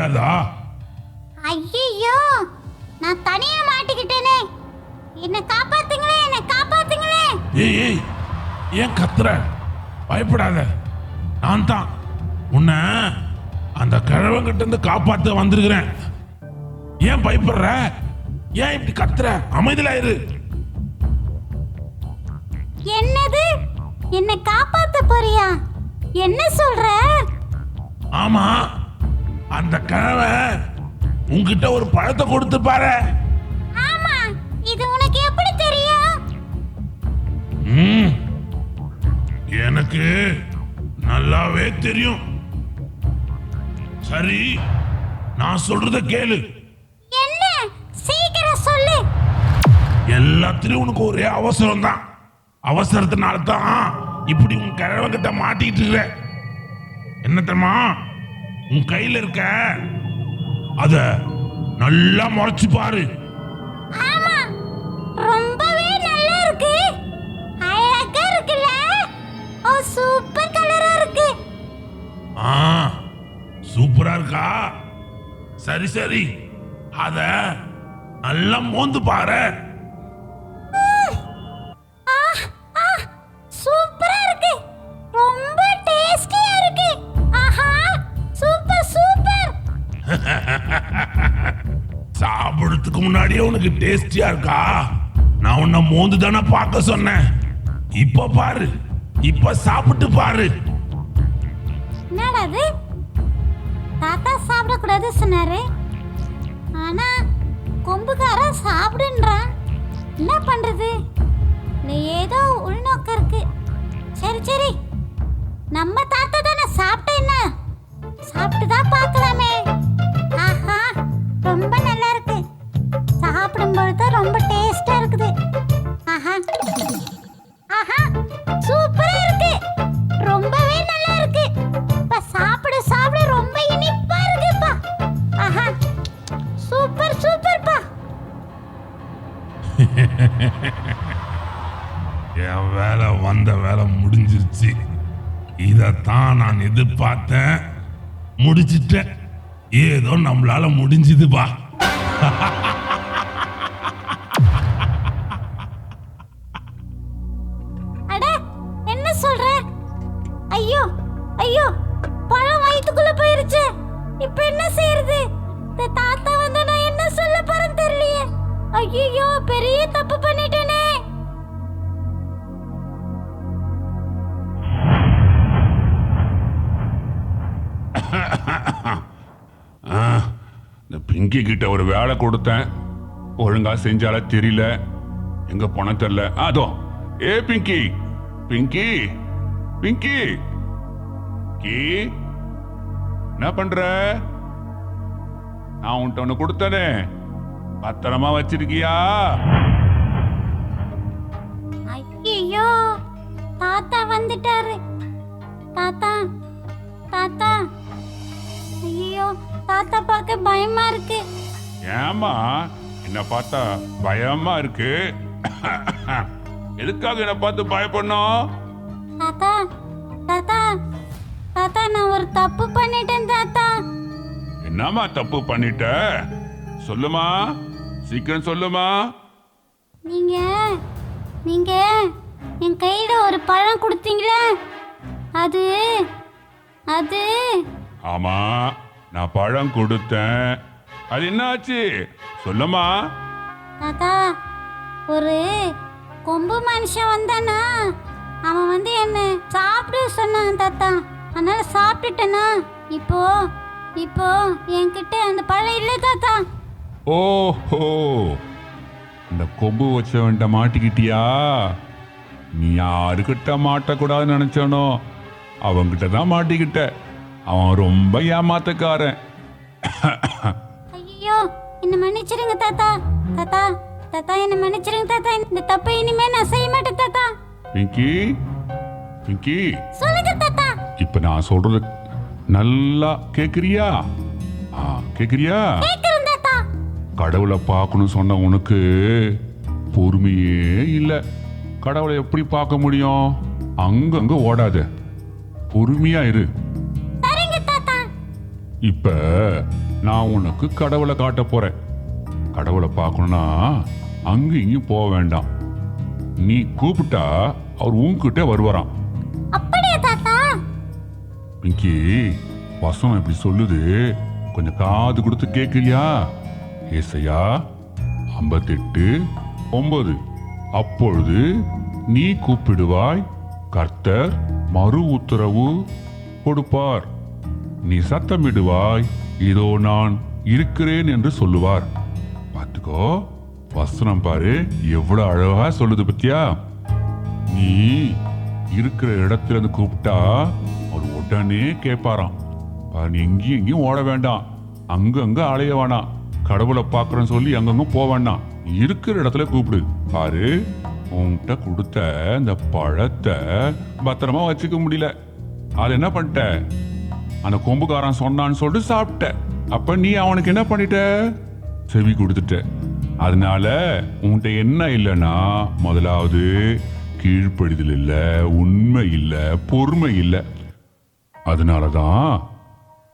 முடியாதா? ஐயோ, நான் தனியா மாட்டிக்கிட்டேனே. என்ன காப்பாத்துங்களே, என்ன காப்பாத்துங்களே. ஏய் ஏய், ஏன் கத்துற? பயப்படாத, நான் தான் உன்னை அந்த கிழவங்கிட்ட இருந்து காப்பாத்த வந்திருக்கிறேன். ஏன் பயப்படுற? ஏன் இப்படி கத்துற? அமைதியா இரு. என்னது? என்ன காப்பாத்த போறியா? என்ன சொல்ற? ஆமா, அந்த கிழவன் உன்கிட்ட ஒரு பழத்தை கொடுத்து பாரு. ஆமா, இது உனக்கு எப்படி தெரியும்? எனக்கு நல்லாவே தெரியும். சரி, நான் சொல்றத கேளு. என்ன? சீக்கிரம் சொல்லு. எல்லாத்திலும் உனக்கு ஒரே அவசரம் தான். அவசரத்தினால தான் இப்படி உன் கிழவங்கிட்ட மாட்டிக்கிட்டு இருக்கிற. என்ன தெரியுமா? உன் கையில இருக்க அத நல்லா முறைச்சு பாரு. ஆமா, ரொம்பவே நல்லா இருக்கு. அழகா இருக்குல்ல? ஓ, சூப்பர் கலரா இருக்கு. சூப்பரா இருக்கா? சரி சரி, அத நல்லா மோந்து பாரு. சூப்பரா இருக்கு. ரொம்ப டேஸ்டியா இருக்கு. ஆஹா, சூப்பர் சூப்பர். சாப்பிடுறதுக்கு முன்னாடியே உனக்கு டேஸ்டியா இருக்கா? நான் உன்னை மோந்து தானே பார்க்க சொன்னேன். இப்ப பாரு, இப்ப சாப்பிட்டு பாரு. என்னடா அது? தாத்தா சாப்பிடக்கூடாது சொன்னாரு, ஆனா கொம்புக்காரன் சாப்பிடுன்றான். என்ன பண்றது? நீ ஏதோ உள்நோக்கம் இருக்கு. சரி சரி, நம்ம தாத்தா தானே, சாப்பிட்டா என்ன? சாப்பிட்டு தான் பார்க்கலாமே. ஆஹா, ரொம்ப நல்லா இருக்கு. சாப்பிடும்போது ரொம்ப டேஸ்டா இருக்குது. ஆஹா ஆஹா, சூப்பரா இருக்கு. ரொம்பவே நல்லா இருக்கு. பா, சாப்பிட சாப்பிட ரொம்ப இனிப்பா இருக்குப்பா. ஆஹா, சூப்பர் சூப்பர்ப்பா. என் வேலை வந்த வேலை முடிஞ்சிருச்சு. இதைத்தான் நான் எதிர்பார்த்தேன், முடிச்சிட்டேன். ஏதோ நம்மளால முடிஞ்சுதுப்பா. அட, என்ன சொல்ற? ஐயோ ஐயோ, பழம் வயித்துக்குள்ள போயிருச்சு. இப்ப என்ன செய்யறது? இந்த தாத்தா வந்து நான் என்ன சொல்ல போறேன்னு தெரியலையே. ஐயோ, பெரிய தப்பு பண்ணிட்டேனே. இந்த பிங்கி கிட்ட ஒரு வேலை கொடுத்தேன், ஒழுங்கா செஞ்சால தெரியல. எங்க போன தெரியல. அதோ, ஏ பிங்கி, பிங்கி, பிங்கி, கி, என்ன பண்ற? நான் உன்கிட்ட ஒண்ணு கொடுத்தனே, பத்திரமா வச்சிருக்கியா? ஐயோ, தாத்தா வந்துட்டாரு. தாத்தா தாத்தா, ஐயோ, தாத்தா பார்க்க பயமா இருக்கு. ஏமா என்ன பார்த்தா பயமா இருக்கு? எதுக்காக என்ன பார்த்து பயப்படணும்? தாத்தா தாத்தா தாத்தா, நான் ஒரு தப்பு பண்ணிட்டேன் தாத்தா. என்னம்மா தப்பு பண்ணிட்ட? சொல்லுமா, சீக்கிரம் சொல்லுமா. நீங்க நீங்க என் கையில ஒரு பழம் கொடுத்தீங்களே, அது அது ஆமா, நான் பழம் கொடுத்தேன். அது என்ன ஆச்சு? சொல்லுமா. தாத்தா, ஒரு கொம்பு மனுஷன் வந்தானா, அவன் வந்து என்ன சாப்பிட சொன்னான் தாத்தா. அதனால சாப்பிட்டுட்டேனா. இப்போ இப்போ என்கிட்ட அந்த பழம் இல்லை தாத்தா. ஓஹோ, இந்த கொம்பு வச்சவன்ட்ட மாட்டிக்கிட்டியா? நீ யாருக்கிட்ட மாட்டக்கூடாதுன்னு நினைச்சானோ அவங்கிட்ட தான் மாட்டிக்கிட்ட. அவன் ரொம்ப ஏமாத்தக்காரன். ஐயோ, என்ன மன்னிச்சிருங்க தாத்தா. தாத்தா தாத்தா, என்ன மன்னிச்சிருங்க தாத்தா. இந்த தப்பை இனிமே நான் செய்ய மாட்டேன் தாத்தா. பிங்கி, பிங்கி, சொல்லுங்க தாத்தா. இப்ப நான் சொல்றது நல்லா கேக்குறியா? கேக்குறியா? கேக்குறேன் தாத்தா. கடவுளை பார்க்கணும் சொன்ன உனக்கு பொறுமையே இல்லை. கடவுளை எப்படி பார்க்க முடியும்? அங்கங்க ஓடாத, பொறுமையா இரு. சரிங்க தாத்தா. இப்ப நான் உனக்கு கடவுளை காட்ட போறேன். கடவுளை பார்க்கணும்னா அங்கும் இங்கேயும் போக வேண்டாம். நீ கூப்பிட்டா அவர் உன்கிட்ட வருவாராம். அப்படியே தாத்தா? பிங்கி, வசனம் இப்படி சொல்லுது, கொஞ்சம் காது கொடுத்து கேட்கறியா? ஏசையா 58:9. அப்பொழுது நீ கூப்பிடுவாய், கர்த்தர் மறு உத்தரவு கொடுப்பார். நீ சத்தமிடுவாய், இதோ நான் இருக்கிறேன் என்று சொல்லுவார். பார்த்துக்கோ, வசனம் பாரு எவ்வளவு அழகா சொல்லுது பத்தியா? நீ இருக்கிற இடத்துல இருந்து கூப்பிட்டா அவர் உடனே கேட்பாராம். நீ எங்கேயும் எங்கேயும் ஓட வேண்டாம், அங்கங்க அலைய வேணாம், கடவுளை பார்க்கறேன்னு சொல்லி அங்கங்க போக வேண்டாம். இருக்கிற இடத்துல கூப்பிடு. பாரு, உன்கிட்ட கொடுத்த இந்த பழத்தை பத்திரமா வச்சுக்க முடியல. அது என்ன பண்ணிட்ட? அந்த கொம்புக்காரன் சொன்னான்னு சொல்லிட்டு சாப்பிட்ட. அப்ப நீ அவனுக்கு என்ன பண்ணிட்ட? செவி கொடுத்துட்ட. அதனால உன்கிட்ட என்ன இல்லைன்னா, முதலாவது கீழ்ப்படிதல் இல்லை, உண்மை இல்லை, பொறுமை இல்லை. அதனாலதான்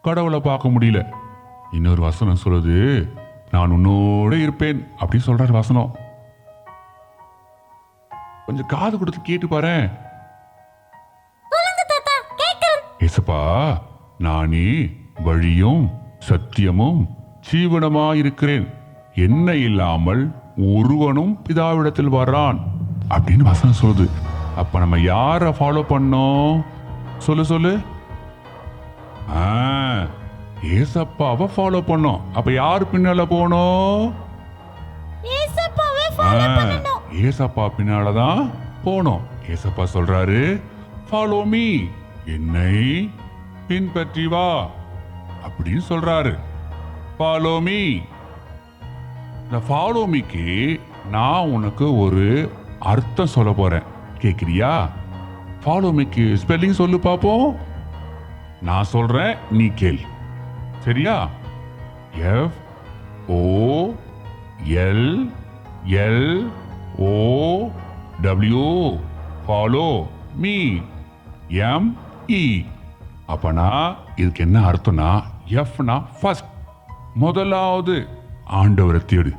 கடவுளை பார்க்க முடியல. இன்னொரு வசனம் சொல்லுது, நான் உன்னோட இருப்பேன் அப்படின்னு சொல்றாரு வசனம். கொஞ்சம் காது கொடுத்து கேட்டு பாரு. ஏசப்பா, நானே வழியும் சத்தியமும் ஜீவனமாயிருக்கிறேன், என்ன இல்லாமல் ஒருவனும் பிதாவிடத்தில் வரான் அப்படின்னு வசனம் சொல்லுது. அப்ப நம்ம யார ஃபாலோ பண்ணோம்? சொல்லு சொல்லு. ஏசப்பாவை ஃபாலோ பண்ணோம். அப்ப யாரு பின்னால போனோம்? ஏசப்பா பின்னாலதான் போனோம். ஏசப்பா சொல்றாரு, ஃபாலோ மீ, என்னை பின்பற்றி வா அப்படின்னு சொல்றாரு. Follow me. இந்த ஃபாலோ மீக்கு நான் உனக்கு ஒரு அர்த்தம் சொல்ல போறேன், கேக்குறியா? ஃபாலோ மீக்கு ஸ்பெல்லிங் சொல்லு பாப்போம். நான் சொல்றேன், நீ கேள், சரியா? FOLLOW, follow me. ME. அப்பனா இதுக்கு என்ன அர்த்தம்னா, எஃப்னா ஃபர்ஸ்ட், முதலாவது ஆண்டவரை தேடு,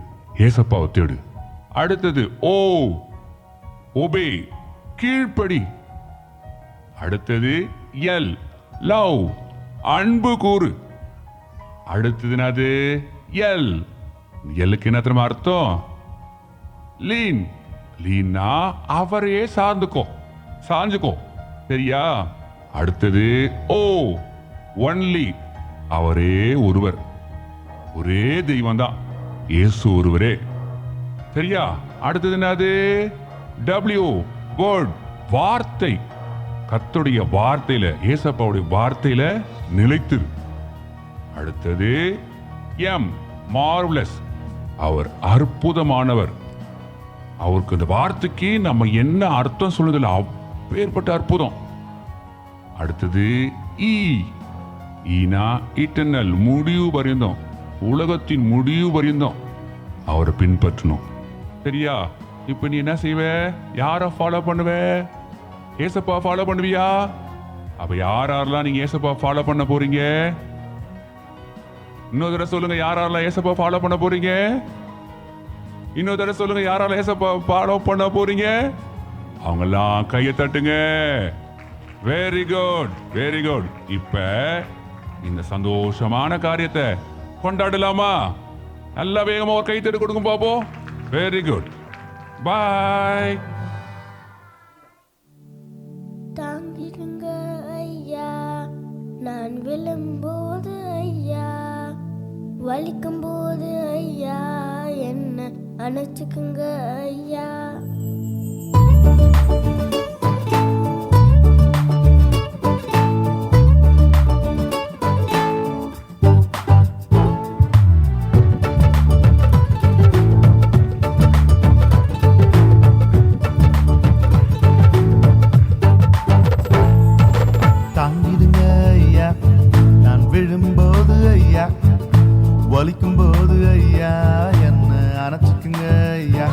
ஏசப்பாவை தேடு. அடுத்தது O, ஒபே, கீழ்ப்படி. அடுத்தது L, லவ், அன்பு கூறு. அடுத்ததுனாது L. எல்லுக்கு என்ன தெரியுமா அர்த்தம்? லீன். லீன்னா அவரையே சார்ந்துக்கோ, சரியா? அடுத்தது O, ஒன்லி, அவரே ஒருவர், ஒரே தெய்வம் தான், இயேசு ஒருவரே, சரியா? அடுத்தது என்னது? W, வேர்ட், வார்த்தை. கர்த்தருடைய வார்த்தையில, ஏசப்பாவுடைய வார்த்தையில நிலைத்திரு. அடுத்தது M, மார்வலஸ், அவர் அற்புதமானவர். அவருக்கு இந்த வார்த்தைக்கு நம்ம என்ன அர்த்தம் சொல்லுதில்ல, அப்பேற்பட்ட அற்புதம். அடுத்தது E, ஈனா இட்டர்னல், முடிவு பரியந்தம், உலகத்தின் முடிவு பரியந்தம் அவரை பின்பற்றணும், சரியா? இப்ப நீ என்ன செய்வ? யாரை ஃபாலோ பண்ணுவ? ஏசப்பா ஃபாலோ பண்ணுவியா? அப்ப யாரெல்லாம் நீங்க ஏசப்பா ஃபாலோ பண்ண போறீங்க? இன்னொரு தடவை சொல்லுங்க, யாரெல்லாம் ஏசப்பா ஃபாலோ பண்ண போறீங்க? இன்னொரு தடவை சொல்லுங்க, யாரெல்லாம் ஏசப்பா ஃபாலோ பண்ண போறீங்க? அவங்கெல்லாம் கையை தட்டுங்க. Very good, very good. இப்ப இந்த சந்தோஷமான காரியத்தை கொண்டாடலாமா? நல்ல வேகமா ஒரு கை தட்டு கொடுங்க பாப்போம். வெரி குட், பாய். தாங்கிடுங்க ஐயா, நான் விழும்போது ஐயா, வலிக்கும் போது ஐயா, என்ன அணைச்சுக்குங்க ஐயா. தாங்கிடுங்க ஐயா, நான் விழும்போது ஐயா, வலிக்கும் போது ஐயா, என்ன அணைச்சுக்குங்க ஐயா.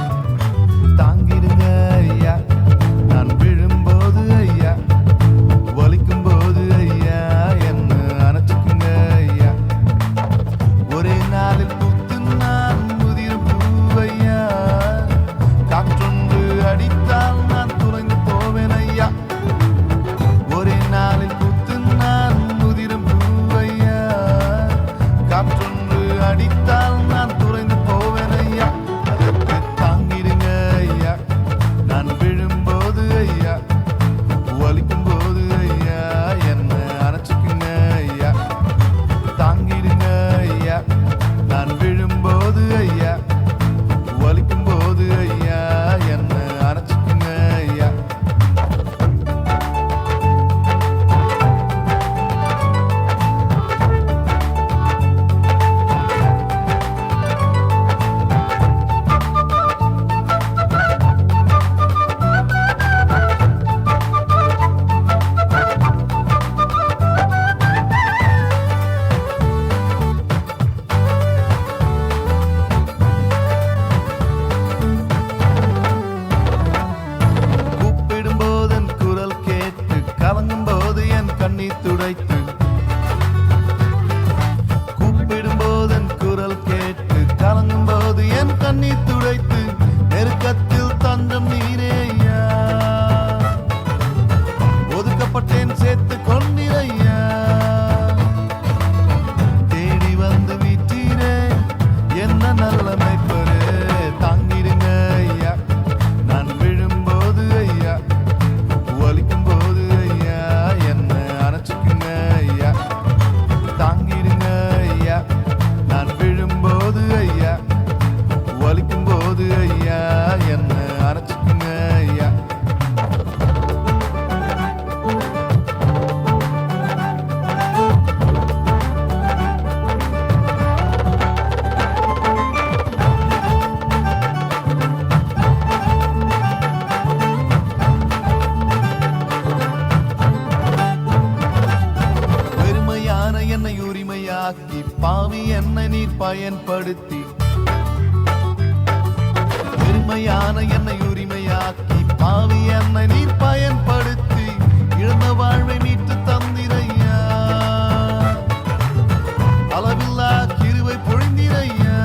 பயன்படுத்தி பெருமையான என்னை உரிமையாக்கி பாவி என்னை நீர் பயன்படுத்தி இழந்த வாழ்வை மீட்டு தந்திரையா அளவில்லா கிருபை பொழிந்திரையா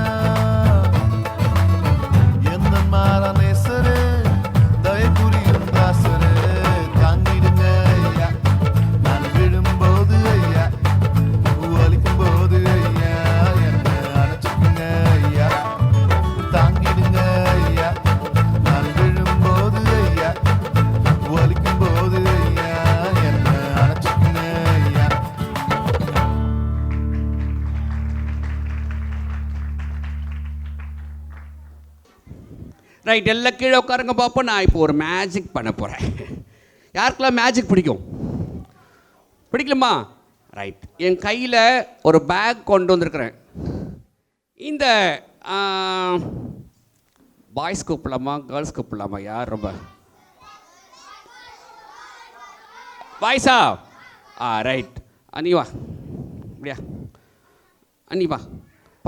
எந்த மாறநேசரே தயை புரியும் தாசரே தாங்கிடுங்க ஐயா நான் விழும்போது ஐயா வலிக்கும் போது ஐயா என்ன அணைச்சுக்குங்க ஐயா தாங்கிடுங்க ஐயா நான் விழும்போது ஐயா வலிக்கும் போது ஐயா என்ன அணைச்சுக்குங்க ஐயா. ரைட், எல்லாம் கீழே உட்காருங்க பார்ப்போம். நான் இப்போ ஒரு மேஜிக் பண்ண போகிறேன். யாருக்கெல்லாம் மேஜிக் பிடிக்கும்? பிடிக்கலாமா? ரைட், என் கையில் ஒரு பேக் கொண்டு வந்திருக்கிறேன். இந்த பாய்ஸ் கூப்பிடலாமா கேர்ள்ஸ் கூப்பிடலாமா? யார் ரொம்ப பாய்ஸா? ரைட், நீ வா அப்படியா, நீ வா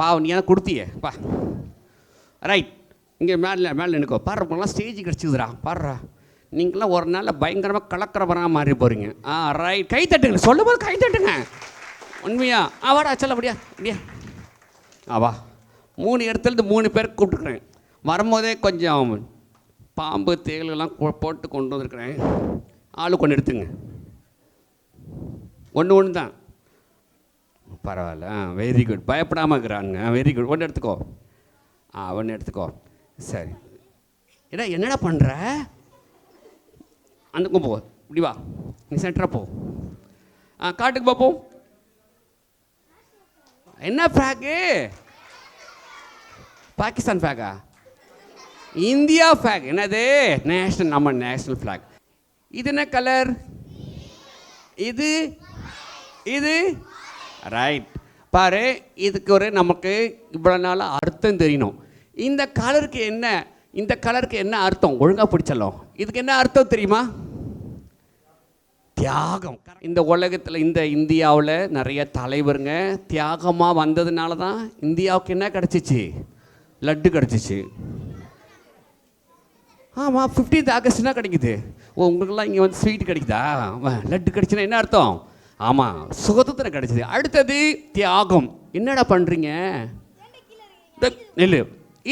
பாவம், நீ ஏன்னா கொடுத்தியே பா. ரைட், இங்கே மேலே நினைக்கோ பாடுறப்பெல்லாம் ஸ்டேஜ் கிடச்சிதுரா, பாடுறா. நீங்களாம் ஒரு நாளில் பயங்கரமாக கலக்கிறவராக மாறி போகிறீங்க. ரைட், கை தட்டுங்க, சொல்லும் போது கை தட்டுங்க. உண்மையா? வாடா சொல்ல அப்படியா அப்படியா. வா, 3 இடத்துலேருந்து 3 பேர் கூப்பிட்டுக்கிறேன். வரும்போதே கொஞ்சம் பாம்பு தேயிலெல்லாம் போட்டு கொண்டு வந்திருக்கிறேன். ஆளு கொண்டு எடுத்துங்க, ஒன்று தான். பரவாயில்ல, வெரி குட், பயப்படாமல் இருக்கிறானுங்க. வெரி குட், ஒன்று எடுத்துக்கோ. ஒன்று எடுத்துக்கோ. சரி, என்னடா பண்ணுற? அந்த போ, இப்படி வா, நீ சென்டராக போ. காட்டுக்கு பார்ப்போம். என்ன ஃப்ளாகு? பாகிஸ்தான் ஃப்ளாகா? India flag. என்னது? நேஷ்னல், நம்ம நேஷ்னல் ஃப்ளாக். இது என்ன கலர்? இது இது ரைட். பாரு, இதுக்கு ஒரு நமக்கு இவ்வளோ நாள் அர்த்தம் தெரியணும். இந்த கலருக்கு என்ன அர்த்தம்? ஒழுங்காக பிடிச்சலாம். இதுக்கு என்ன அர்த்தம் தெரியுமா? தியாகம். இந்த உலகத்தில், இந்த இந்தியாவில் நிறைய தலைவருங்க தியாகமாக வந்ததுனால தான் இந்தியாவுக்கு என்ன கிடச்சிச்சு? லட்டு கிடச்சிச்சு. ஆமாம், 15th ஆகஸ்ட்னா கிடைக்குது. உங்களுக்கெல்லாம் இங்கே வந்து ஸ்வீட் கிடைக்குதா? லட்டு கிடைச்சுன்னா என்ன அர்த்தம்? ஆமாம், சுகத்துத்திரம் கிடைச்சிது. அடுத்தது தியாகம். என்னடா பண்ணுறீங்க? நெல்லு.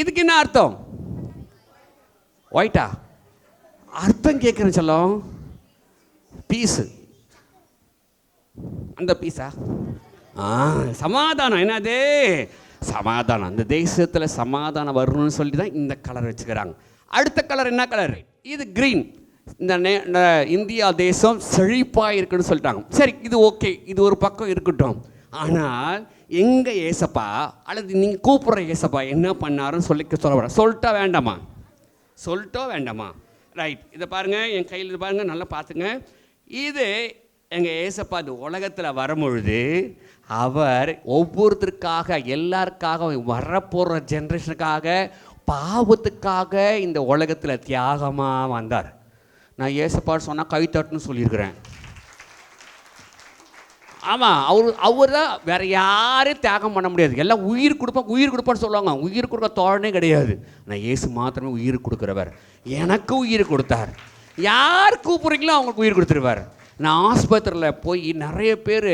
இதுக்கு என்ன அர்த்தம்? ஒயிட்டா? அர்த்தம் கேட்குறேன் சொல்லும். பீஸு. அந்த பீஸா? சமாதானம். என்னது? சமாதானம். அந்த தேசத்தில் சமாதானம் வரணும்னு சொல்லி தான் இந்த கலர் வச்சுக்கிறாங்க. அடுத்த கலர் என்ன கலர்? இது க்ரீன். இந்த இந்தியா தேசம் செழிப்பாக இருக்குன்னு சொல்லிட்டாங்க. சரி, இது ஓகே, இது ஒரு பக்கம் இருக்கட்டும். ஆனால் எங்கள் ஏசப்பா அல்லது நீங்கள் கூப்பிட்ற ஏசப்பா என்ன பண்ணாருன்னு சொல்லிட்டா வேண்டாமா? சொல்லிட்டோ வேண்டாமா? ரைட், இதை பாருங்கள், என் கையில் இது பாருங்கள், நல்லா பார்த்துங்க. இது எங்கள் ஏசப்பா இந்த உலகத்தில் வரும்பொழுது அவர் ஒவ்வொருத்தருக்காக, எல்லாருக்காக, வரப்போகிற ஜென்ரேஷனுக்காக, பாவத்துக்காக இந்த உலகத்தில் தியாகமாக வந்தார். நான் ஏசப்பாடு சொன்னால் கைத்தட்டுன்னு சொல்லியிருக்கிறேன். ஆமாம், அவர் தான், வேறு யாரும் தியாகம் பண்ண முடியாது. எல்லாம் உயிர் கொடுப்பான்னு சொல்லுவாங்க. உயிர் கொடுக்க தோழனே கிடையாது. நான் இயேசு மாத்திரமே உயிர் கொடுக்குறவர். எனக்கு உயிர் கொடுத்தார். யார் கூப்பிட்றீங்களோ அவங்களுக்கு உயிர் கொடுத்துருவார். நான் ஆஸ்பத்திரியில் போய் நிறைய பேர்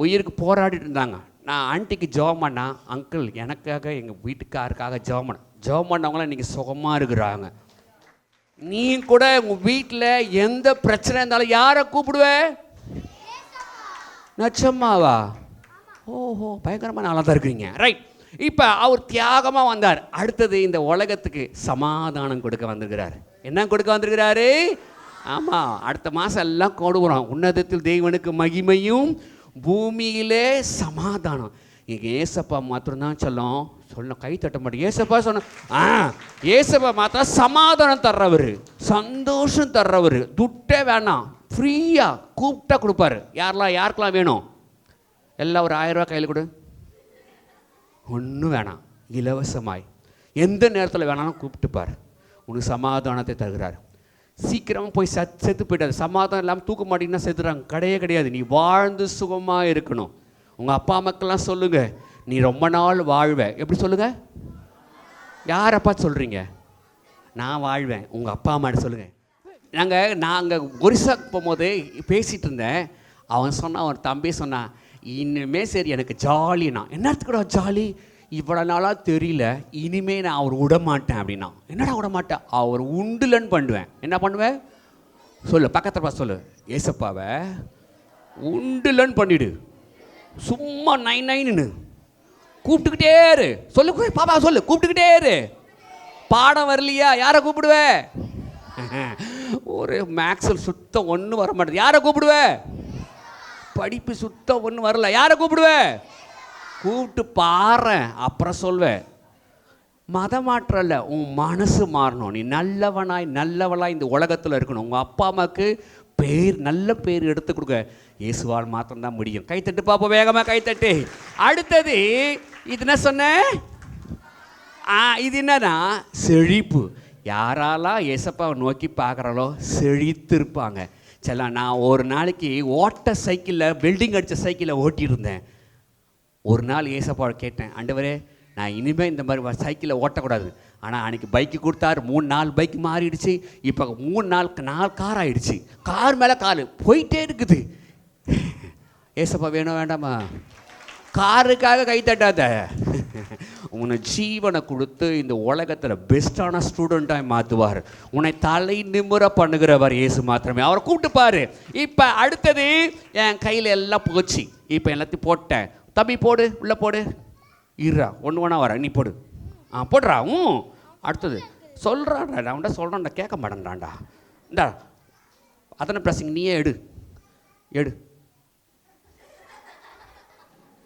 உயிருக்கு போராடிட்டு இருந்தாங்க. நான் ஆண்டிக்கு ஜெபம் பண்ணா, அங்கிள் எனக்காக, எங்கள் வீட்டுக்காருக்காக ஜெபம் பண்ணவங்களாம் இன்றைக்கி சுகமாக இருக்கிறாங்க. நீ கூட உங்கள் வீட்டில் எந்த பிரச்சனை இருந்தாலும் யாரை கூப்பிடுவே? நச்சம்மாவா? ஓஹோ, பயங்கரமாக நல்லா தான் இருக்கிறீங்க. ரைட், இப்போ அவர் தியாகமாக வந்தார். அடுத்தது இந்த உலகத்துக்கு சமாதானம் கொடுக்க வந்திருக்கிறார். என்ன கொடுக்க வந்திருக்கிறாரு? ஆமாம், அடுத்த மாதம் எல்லாம் கொடுக்குறோம். உன்னதத்தில் தேவனுக்கு மகிமையும் பூமியிலே சமாதானம். இங்கே ஏசப்பா மாத்திரம்தான் சொல்ல கை தட்ட மாட்டேன். ஏசப்பா ஏசப்பா மாத்திரம் சமாதானம் தர்றவர், சந்தோஷம் தர்றவர். துட்டே வேணாம், ஃப்ரீயாக கூப்பிட்டா கொடுப்பாரு. யாருக்கெல்லாம் வேணும்? எல்லாம் ஒரு 1000 ரூபா கையில் கொடு. ஒன்றும் வேணாம், இலவசமாய் எந்த நேரத்தில் வேணாலும் கூப்பிட்டுப்பார். உனக்கு சமாதானத்தை தருகிறார். சீக்கிரமாக போய் செத்து போயிட்டாரு. சமாதானம் இல்லாமல் தூக்க மாட்டீங்கன்னா செத்துறாங்க. கிடையாது. நீ வாழ்ந்து சுகமாக இருக்கணும். உங்கள் அப்பா அம்மாக்கெல்லாம் சொல்லுங்கள், நீ ரொம்ப நாள் வாழ்வ. எப்படி சொல்லுங்க? யாரை பார்த்து சொல்கிறீங்க? நான் வாழ்வேன். உங்கள் அப்பா அம்மாட்ட சொல்லுங்கள். நாங்கள் ஒரிசாக்கு போகும்போது பேசிகிட்டு இருந்தேன். அவன் சொன்னான், அவன் தம்பி சொன்னான், இனிமே சரி எனக்கு ஜாலினா. என்னத்துக்கூட ஜாலி? இவ்வளோ நாளாக தெரியல, இனிமே நான் அவர் விட மாட்டேன் அப்படின்னா. என்னடா விட மாட்டேன்? அவர் உண்டுலன்னு பண்ணுவேன். என்ன பண்ணுவேன் சொல்லு, பக்கத்தில் பார்த்து சொல்லு. ஏசப்பாவை உண்டுலன்னு பண்ணிவிடு. சும்மா 9 கூப்பிட்டுக்கிட்டே இரு. சொல்லு பாப்பா, சொல்லு, கூப்பிட்டுக்கிட்டே இரு. பாடம் வரலையா? யாரை கூப்பிடுவே? ஒரு மேக்ஸில் சுத்தம் ஒன்றும் வர மாட்டேது. யாரை கூப்பிடுவே? படிப்பு சுத்தம் ஒன்றும் வரல. யாரை கூப்பிடுவே? கூப்பிட்டு பாரு, அப்புறம் சொல்வேன். மதமாற்றம் இல்லை, உன் மனசு மாறணும். நீ நல்லவளாய் இந்த உலகத்தில் இருக்கணும். உங்கள் அப்பா அம்மாவுக்கு நல்ல பேர் எடுத்து கொடுக்க இயேசுவால் மாத்திரம்தான் முடியும். கைத்தட்டு பார்ப்போம், வேகமாக கைத்தட்டு. அடுத்தது இது என்ன சொன்னேன்? இது என்னன்னா செழிப்பு. யாராலாம் ஏசப்பாவை நோக்கி பார்க்குறாலோ செழித்து இருப்பாங்க. சரி, நான் ஒரு நாளைக்கு ஓட்ட சைக்கிளில், பில்டிங் அடித்த சைக்கிளில் ஓட்டியிருந்தேன். ஒரு நாள் ஏசப்பாவை கேட்டேன், ஆண்டவரே நான் இனிமேல் இந்த மாதிரி சைக்கிளில் ஓட்டக்கூடாது. ஆனால் அன்றைக்கி பைக்கு கொடுத்தாரு. 3-4 பைக் மாறிடுச்சு. இப்போ 3-4 கார் ஆகிடுச்சு. கார் மேலே கார் போயிட்டே இருக்குது. ஏசப்பா வேணும் வேண்டாமா? காருக்காக கை தட்டாத. உன்னை ஜீவனை கொடுத்து இந்த உலகத்தில் பெஸ்ட்டான ஸ்டூடெண்ட்டாக மாற்றுவார். உன்னை தலை நிமிர பண்ணுகிறவர் இயேசு மாத்திரமே. அவரை கூப்பிட்டுப்பார். இப்போ அடுத்தது என் கையில் எல்லாம் போச்சு. இப்போ எல்லாத்தையும் போட்டேன். தம்பி போடு, உள்ளே போடு. இருறா, ஒன்று வரேன், நீ போடு. போடுறா. அடுத்தது சொல்கிறான்டா, நான் உண்டா சொல்கிறான்டா, கேட்க மாட்டேன்டான்டா. இந்தா அத்தனை ப்ளஸிங் நீயே எடு.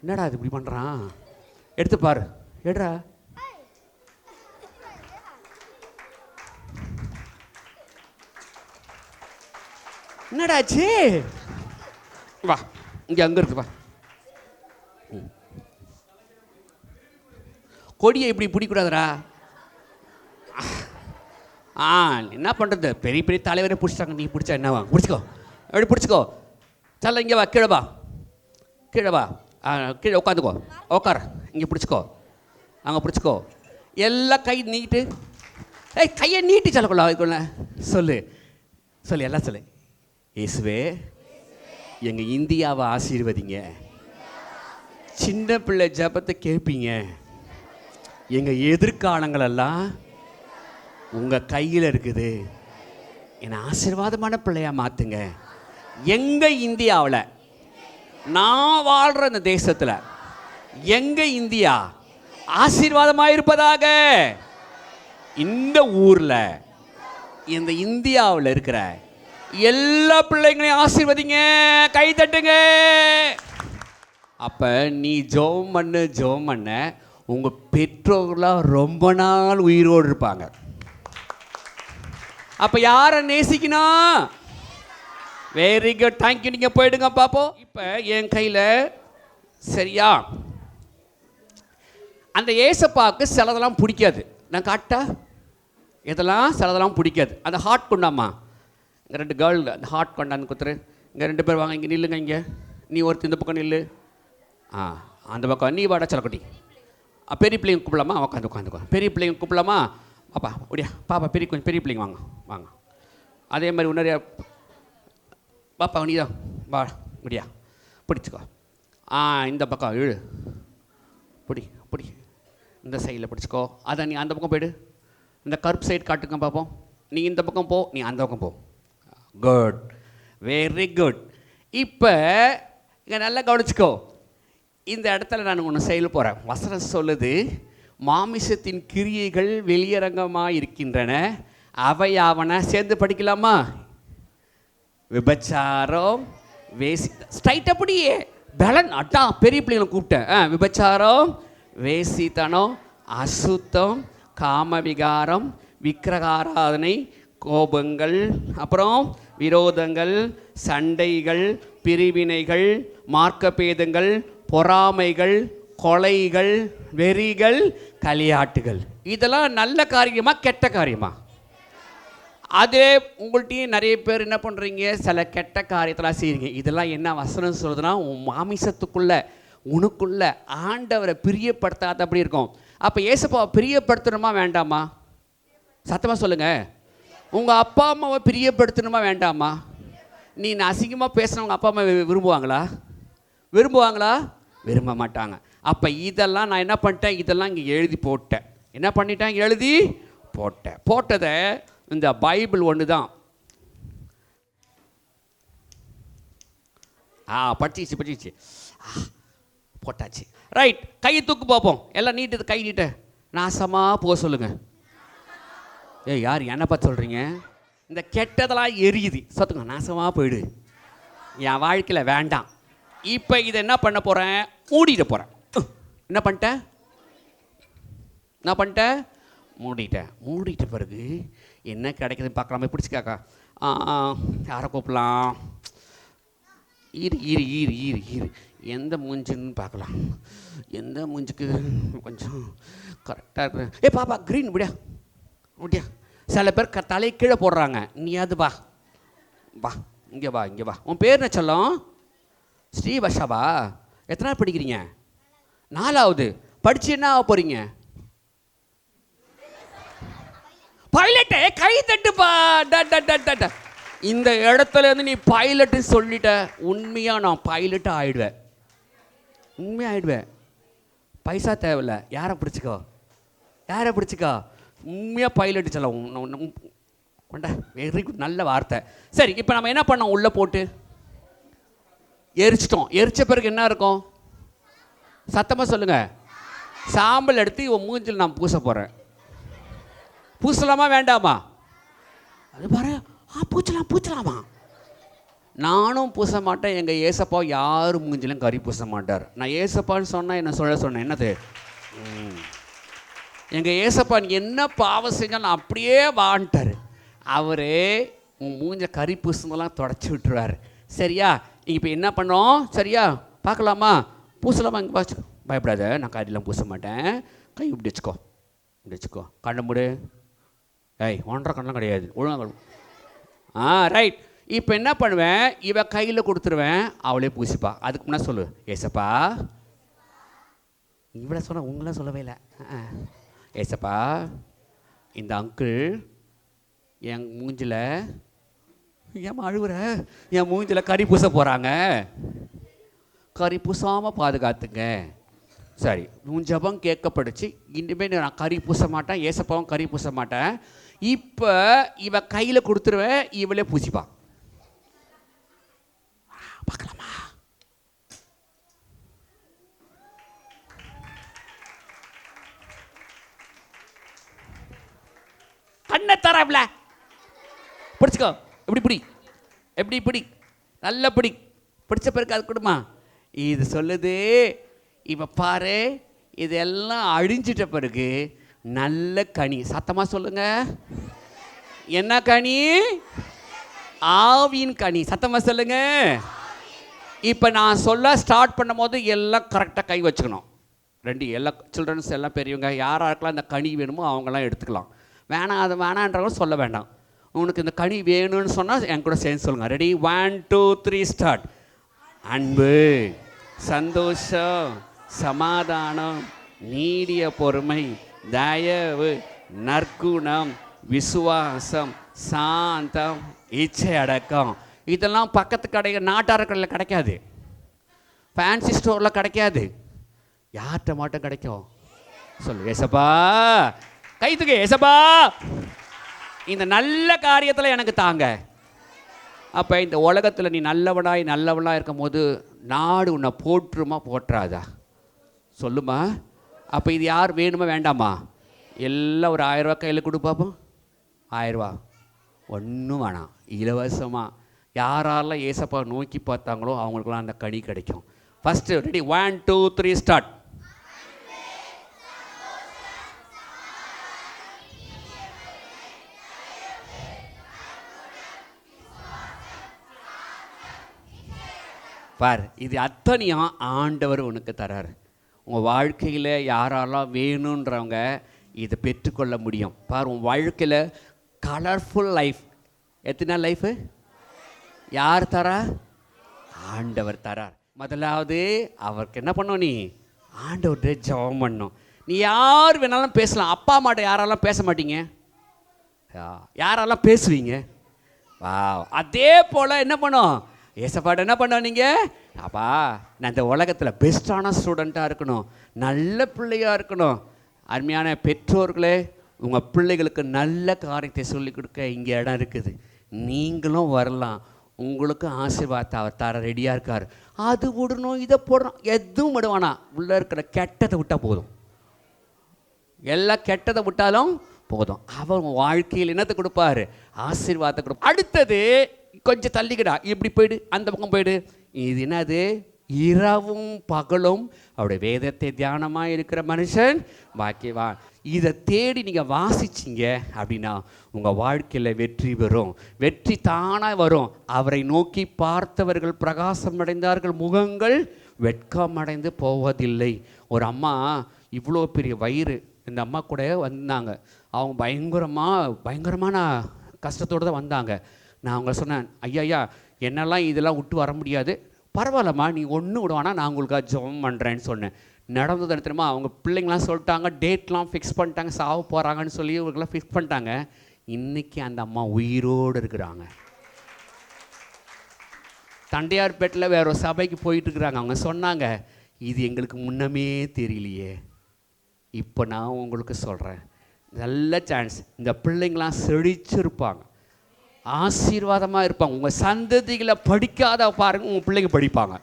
என்னடா இது இப்படி பண்ணுறான்? எடுத்து பாரு, எடுறா. என்னடாச்சு? வா இங்கே, அங்கே இருக்கு, வா. கொடியை இப்படி பிடிக்கூடாதுடா. என்ன பண்ணுறது, பெரிய பெரிய தலைவரே பிடிச்சிட்டாங்க. நீ பிடிச்சா என்னவா? பிடிச்சிக்கோ, எப்படி பிடிச்சிக்கோ. சல்ல இங்கே வா, கீழே வா, கீழே உட்காந்துக்கோ. உட்கார, இங்கே பிடிச்சிக்கோ, அங்கே பிடிச்சிக்கோ. எல்லாம் கை நீட்டு. கையை நீட்டி சொல்லக்குள்ள சொல்லு, எல்லாம் சொல்லு. இயேசுவே எங்கள் இந்தியாவை ஆசீர்வதிங்க. சின்ன பிள்ளை ஜபத்தை கேட்பீங்க. எங்கள் எதிர்காலங்களெல்லாம் உங்கள் கையில் இருக்குது. என்னை ஆசீர்வாதமான பிள்ளையாக மாற்றுங்க. எங்கள் இந்தியாவில், நான் வாழ்கிற இந்த தேசத்தில், எங்கள் இந்தியா ஆசீர்வாதமாக இருப்பதாக. இந்த ஊரில், இந்த இந்தியாவில் இருக்கிற எல்லா பிள்ளைங்களையும் ஆசீர்வதிங்க. கை தட்டுங்க. அப்போ நீ ஜெபம் பண்ண உங்கள் பெற்றோர்களாம் ரொம்ப நாள் உயிரோடு இருப்பாங்க. அப்போ யாரை நேசிக்கணும்? Very good, thank you. நீங்கள் போயிடுங்க பார்ப்போம். இப்போ என் கையில் சரியா, அந்த ஏசப்பாவுக்கு சிலதெல்லாம் பிடிக்காது. நான் காட்டா, இதெல்லாம் சிலதெல்லாம் பிடிக்காது. அந்த ஹார்ட் கொண்டாமா, இங்கே 2 கேர்ள் அந்த ஹார்ட் கொண்டாந்து குத்துரு. இங்கே 2 பேர் வாங்க, இங்கே நில்லுங்க. இங்கே நீ ஒருத்தர் இந்த பக்கம் நில்லு. அந்த பக்கம் நீ வாடா செல்லக்குட்டி. பெரிய பிள்ளைங்க கூப்பிடலாமா? உட்காந்துக்கோ. பெரிய பிள்ளைங்க கூப்பிடலாமா? பாப்பா அப்படியா? பாப்பா கொஞ்சம் பெரிய பிள்ளைங்க வாங்க. அதே மாதிரி நிறையா பாப்பா நீ தான் வா, முடியா பிடிச்சிக்கோ. இந்த பக்கம் இழு, பிடி. இந்த சைடில் பிடிச்சிக்கோ. அதை நீ அந்த பக்கம் போயிடு. இந்த கருப்பு சைடு காட்டுங்க பார்ப்போம். நீ இந்த பக்கம் போ, நீ அந்த பக்கம் போ. Good, very good. இப்போ இங்கே நல்லா கவனிச்சிக்கோ. இந்த இடத்துல நான் ஒன்று செய்ய போகிறேன். வசனம் சொல்லுது, மாமிசத்தின் கிரியைகள் வெளியரங்கமாக இருக்கின்றன, அவையாவன. சேர்ந்து படிக்கலாமா? விபச்சாரம், ஸ்ட்ரைட் அப்படியே பலன் அட்டா பெரிய பிள்ளைங்களை கூப்பிட்டேன். விபச்சாரம், வேசித்தனம், அசுத்தம், காமவிகாரம், விக்கிரகாராதனை, கோபங்கள், அப்புறம் விரோதங்கள், சண்டைகள், பிரிவினைகள், மார்க்கப்பேதங்கள், பொறாமைகள், கொலைகள், வெறிகள், களியாட்டுகள். இதெல்லாம் நல்ல காரியமா கெட்ட காரியமா? அதே உங்கள்கிட்டையும் நிறைய பேர் என்ன பண்ணுறீங்க, சில கெட்ட காரியத்தெல்லாம் செய்கிறீங்க. இதெல்லாம் என்ன வசனம் சொல்கிறதுனா, உன் மாமிசத்துக்குள்ளே உனக்குள்ள ஆண்டவரை பிரியப்படுத்தாத அப்படி இருக்கும். அப்போ ஏசப்பாவை பிரியப்படுத்தணுமா வேண்டாமா? சத்தமாக சொல்லுங்கள். உங்கள் அப்பா அம்மாவை பிரியப்படுத்தணுமா வேண்டாமா? நீ அசிங்கமாக பேசுனவங்க அப்பா அம்மா விரும்புவாங்களா? விரும்ப மாட்டாங்க. அப்போ இதெல்லாம் நான் என்ன பண்ணிட்டேன், இதெல்லாம் இங்கே எழுதி போட்டேன். என்ன பண்ணிட்டேன், எழுதி போட்டதை இந்த பைபிள் ஒன்று தான். படிச்சிச்சு போட்டாச்சு. ரைட், கையை தூக்கு பார்ப்போம். எல்லாம் நீட்டு, கை நீட்ட. நாசமாக போக சொல்லுங்கள். யார் என்ன பார்த்து சொல்கிறீங்க? இந்த கெட்டதெல்லாம் எரியுது. சத்துங்க, நாசமாக போயிடு, என் வாழ்க்கையில் வேண்டாம். இப்போ இதை என்ன பண்ண போகிறேன், மூடிட்டு போகிறேன். என்ன பண்ணிட்டேன், மூடிட்ட பிறகு என்ன கிடைக்குதுன்னு பார்க்கலாமே. பிடிச்சிக்காக்கா, யாரை கூப்பிடலாம்? ஈரு எந்த மூஞ்சுன்னு பார்க்கலாம். எந்த மூஞ்சுக்கு கொஞ்சம் கரெக்டாக இருக்கு. பாப்பா க்ரீன் விடியா. சில பேர் தலை கீழே போடுறாங்க. நீயாவது வா இங்கே வா. உன் பேர் என்ன சொல்லும்? ஸ்ரீவஷாவா? எத்தனை படிக்கிறீங்க? 4வது. படிச்சு என்ன ஆக போறீங்க? பைலட்டு. கை தட்டுப்பா. இந்த இடத்துல இருந்து நீ பைலட்டு சொல்லிட்ட. உண்மையாக நான் பைலட்டு ஆயிடுவேன். பைசா தேவையில்ல. யாரை பிடிச்சிக்கோ. உண்மையாக பைலட்டு சொல்லலாம். கொண்டா, வெரி குட், நல்ல வார்த்தை. சரி, இப்போ நம்ம என்ன பண்ணோம், உள்ளே போட்டு எரிச்சிட்டோம். எரிச்ச பிறகு என்ன இருக்கும்? சத்தமாக சொல்லுங்கள். சாம்பல் எடுத்து இவன் மூஞ்சில் நான் பூச போகிறேன். பூசலாமா வேண்டாமா? அது பாரு, பூச்சலாமா? நானும் பூச மாட்டேன். எங்கள் ஏசப்பா யாரும் மூஞ்சிலும் கறி பூச மாட்டார். நான் ஏசப்பான்னு சொன்னால் என்ன சொன்னேன். என்னது? எங்கள் ஏசப்பா நீ என்ன பாவம் செஞ்சாலும் அப்படியே வான்ட்டார். அவரே உன் மூஞ்ச கறி பூசுனதெல்லாம் தொடச்சி விட்டுருவார். சரியா? இப்போ என்ன பண்ணோம்? சரியா? பார்க்கலாமா? பூசலாமா? இங்கே பார்த்து பயப்படாத, நான் கறியெல்லாம் பூச மாட்டேன். கை இப்படி வச்சுக்கோ. கண்ணை மூடு. 1.5 கண்ணெலாம் கிடையாது, ஒழுங்காக. ரைட். இப்போ என்ன பண்ணுவேன், இவ கையில் கொடுத்துருவேன், அவளே பூசிப்பா. அதுக்கு முன்னாடி சொல்லு, ஏசப்பா. இவ்வளோ சொன்ன, உங்களாம் சொல்லவே இல்லை. ஏசப்பா, இந்த அங்கிள் என் மூஞ்சில், ஏம்மா அழுவுற, என் மூஞ்சில் கறி பூச போகிறாங்க. கறி பூசாமல் பாதுகாத்துங்க. சரி, உன் ஜபம் கேட்கப்படுச்சு. இனிமேல் நான் கறி பூச மாட்டேன், ஏசப்பாவும் கறி பூச மாட்டேன். இப்போ இவ கையில் கொடுத்துருவேன், இவளே பூசிப்பா. பார்க்கலாமா? கண்ணை தரவில்ல. பிடிச்சிக்கோ. எப்படி பிடி, நல்ல பிடி. பிடிச்ச பிறகு அது கொடுமா. இது சொல்லுது, இப்போ பாரு, இதெல்லாம் அழிஞ்சிட்ட பிறகு நல்ல கனி. சத்தமாக சொல்லுங்க. என்ன கனி? ஆவியின் கனி. சத்தமாக சொல்லுங்க. இப்போ நான் சொல்ல ஸ்டார்ட் பண்ணும் போது எல்லாம் கரெக்டாக கை வச்சுக்கணும். எல்லா சில்ட்ரன்ஸ் எல்லாம் பெரியவங்க யாராருக்கெல்லாம் இந்த கனி வேணுமோ அவங்கெல்லாம் எடுத்துக்கலாம். வேணாம், அது வேணான்றவங்க சொல்ல வேண்டாம். உனக்கு இந்த கனி வேணும்னு சொன்னால் என் கூட சேர்ந்து சொல்லுங்கள். ரெடி? 1 2 3 ஸ்டார்ட். அன்பு, சந்தோஷம், சமாதானம், நீடிய பொறுமை, தயவு, நற்குணம், விசுவாசம், சாந்தம், இச்சை அடக்கம். இதெல்லாம் பக்கத்து கடையில், நாட்டார கடையில் கிடைக்காது, ஃபேன்சி ஸ்டோரில் கிடைக்காது. யார்கிட்ட மட்டும் கிடைக்கும்? சொல்லு, ஏசப்பா. கை தூக்கு. ஏசப்பா, இந்த நல்ல காரியத்தில் எனக்கு தாங்க. அப்போ இந்த உலகத்தில் நீ நல்லவனாக இருக்கும் போது நாடு உன்னை போற்றுமா போற்றாதா? சொல்லுமா. அப்போ இது யார் வேணுமா வேண்டாமா? எல்லாம் ஒரு 1000 ரூபா கையில் கொடு பார்ப்போம். 1000 ரூபா ஒன்றும் வேணாம், இலவசமாக. யாரெல்லாம் ஏசப்பா நோக்கி பார்த்தாங்களோ அவங்களுக்குலாம் அந்த கனி கிடைக்கும். First ready? 1 2 3 ஸ்டார்ட். பார், இது அத்தனையும் ஆண்டவர் உனக்கு தரார். உங்கள் வாழ்க்கையில் யாரெல்லாம் வேணுன்றவங்க இதை பெற்றுக்கொள்ள முடியும். பார், உன் வாழ்க்கையில் கலர்ஃபுல் லைஃப். எத்தனை லைஃபு யார் தரா? ஆண்டவர் தரார். முதலாவது அவருக்கு என்ன பண்ணணும்? நீ ஆண்டவர்கிட்ட ஜெபம் பண்ணணும். நீ யார் வேணாலும் பேசலாம். அப்பா அம்மாட்ட யாரெல்லாம் பேச மாட்டீங்க? யாரெல்லாம் பேசுவீங்க? வா, அதே போல் என்ன பண்ணும்? ஏசப்பாட்ட என்ன பண்ண நீங்கள்? அப்பா, நான் இந்த உலகத்தில் பெஸ்ட்டான ஸ்டூடெண்ட்டாக இருக்கணும், நல்ல பிள்ளையாக இருக்கணும். அருமையான பெற்றோர்களே, உங்கள் பிள்ளைகளுக்கு நல்ல காரியத்தை சொல்லிக் கொடுக்க இங்கே இடம் இருக்குது. நீங்களும் வரலாம். உங்களுக்கும் ஆசீர்வாதத்தை அவர் தர ரெடியாக இருக்கார். அது விடணும், இதை போடணும், எதுவும் விடுவானா. உள்ளே இருக்கிற கெட்டதை விட்டால் போதும். எல்லா கெட்டதை விட்டாலும் போதும். அவர் வாழ்க்கையில் என்னத்தை கொடுப்பாரு? ஆசீர்வாதத்தை கொடுப்பார். அடுத்தது கொஞ்சம் தள்ளிக்கிடா, இப்படி போயிடு, அந்த பக்கம் போயிடு. இது என்னது? இரவும் பகலும் அவருடைய வேதத்தை தியானமாக இருக்கிற மனுஷன் பாக்கியவான். இதை தேடி நீங்கள் வாசிச்சிங்க அப்படின்னா உங்கள் வாழ்க்கையில் வெற்றி வரும். வெற்றி தானாக வரும். அவரை நோக்கி பார்த்தவர்கள் பிரகாசம் அடைந்தார்கள், முகங்கள் வெட்கமடைந்து போவதில்லை. ஒரு அம்மா, இவ்வளோ பெரிய வயிறு, இந்த அம்மா கூட வந்தாங்க. அவங்க பயங்கரமான கஷ்டத்தோடு தான் வந்தாங்க. நான் அவங்க சொன்னேன், ஐயா என்னெல்லாம் இதெல்லாம் விட்டு வர முடியாது, பரவாயில்லம்மா, நீ ஒன்றும் விடுவானா, நான் உங்களுக்காக ஜெபம் பண்ணுறேன்னு சொன்னேன். நடந்தது தெரியுமா? அவங்க பிள்ளைங்களாம் சொல்லிட்டாங்க, டேட்லாம் ஃபிக்ஸ் பண்ணிட்டாங்க, சாவ போகிறாங்கன்னு சொல்லி இவங்களுக்குலாம் ஃபிக்ஸ் பண்ணிட்டாங்க. இன்றைக்கி அந்த அம்மா உயிரோடு இருக்கிறாங்க. தண்டையார்பேட்டில் வேற ஒரு சபைக்கு போயிட்டுருக்குறாங்க. அவங்க சொன்னாங்க, இது எங்களுக்கு முன்னமே தெரியலையே, இப்போ நான் உங்களுக்கு சொல்கிறேன், நல்ல சான்ஸ். இந்த பிள்ளைங்களாம் செழிச்சிருப்பாங்க, ஆசீர்வாதமாக இருப்பாங்க. உங்கள் சந்ததிகளை படிக்காத பாருங்கள், உங்கள் பிள்ளைங்க படிப்பாங்க.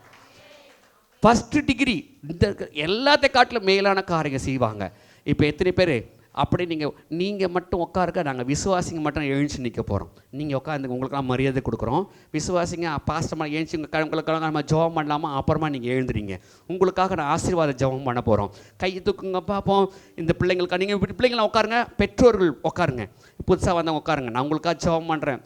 ஃபஸ்ட்டு டிகிரி இந்த எல்லாத்தையும் காட்டிலும் மேலான காரியங்கள் செய்வாங்க. இப்போ எத்தனை பேர் அப்படி நீங்கள் மட்டும் உட்காருக்க, நாங்கள் விசுவாசிங்க மட்டும் எழுந்துச்சு நிற்க போகிறோம். நீங்கள் உட்காந்து உங்களுக்கெல்லாம் மரியாதை கொடுக்குறோம். விசுவாசிங்க பாஸ்டமாக எழுந்துச்சு உங்களுக்கெல்லாம் நம்ம ஜெபம் பண்ணலாமா, அப்புறமா நீங்கள் எழுந்துறீங்க. உங்களுக்காக நான் ஆசீர்வாத ஜெபம் பண்ண போகிறோம். கையை தூக்குங்க பார்ப்போம். இந்த பிள்ளைங்களுக்கு நீங்கள் இப்படி பிள்ளைங்களாம் உட்காருங்க, பெற்றோர்கள் உட்காருங்க, புதுசாக வந்தவங்க உட்காருங்க. நான் உங்களுக்காக ஜெபம் பண்ணுறேன்.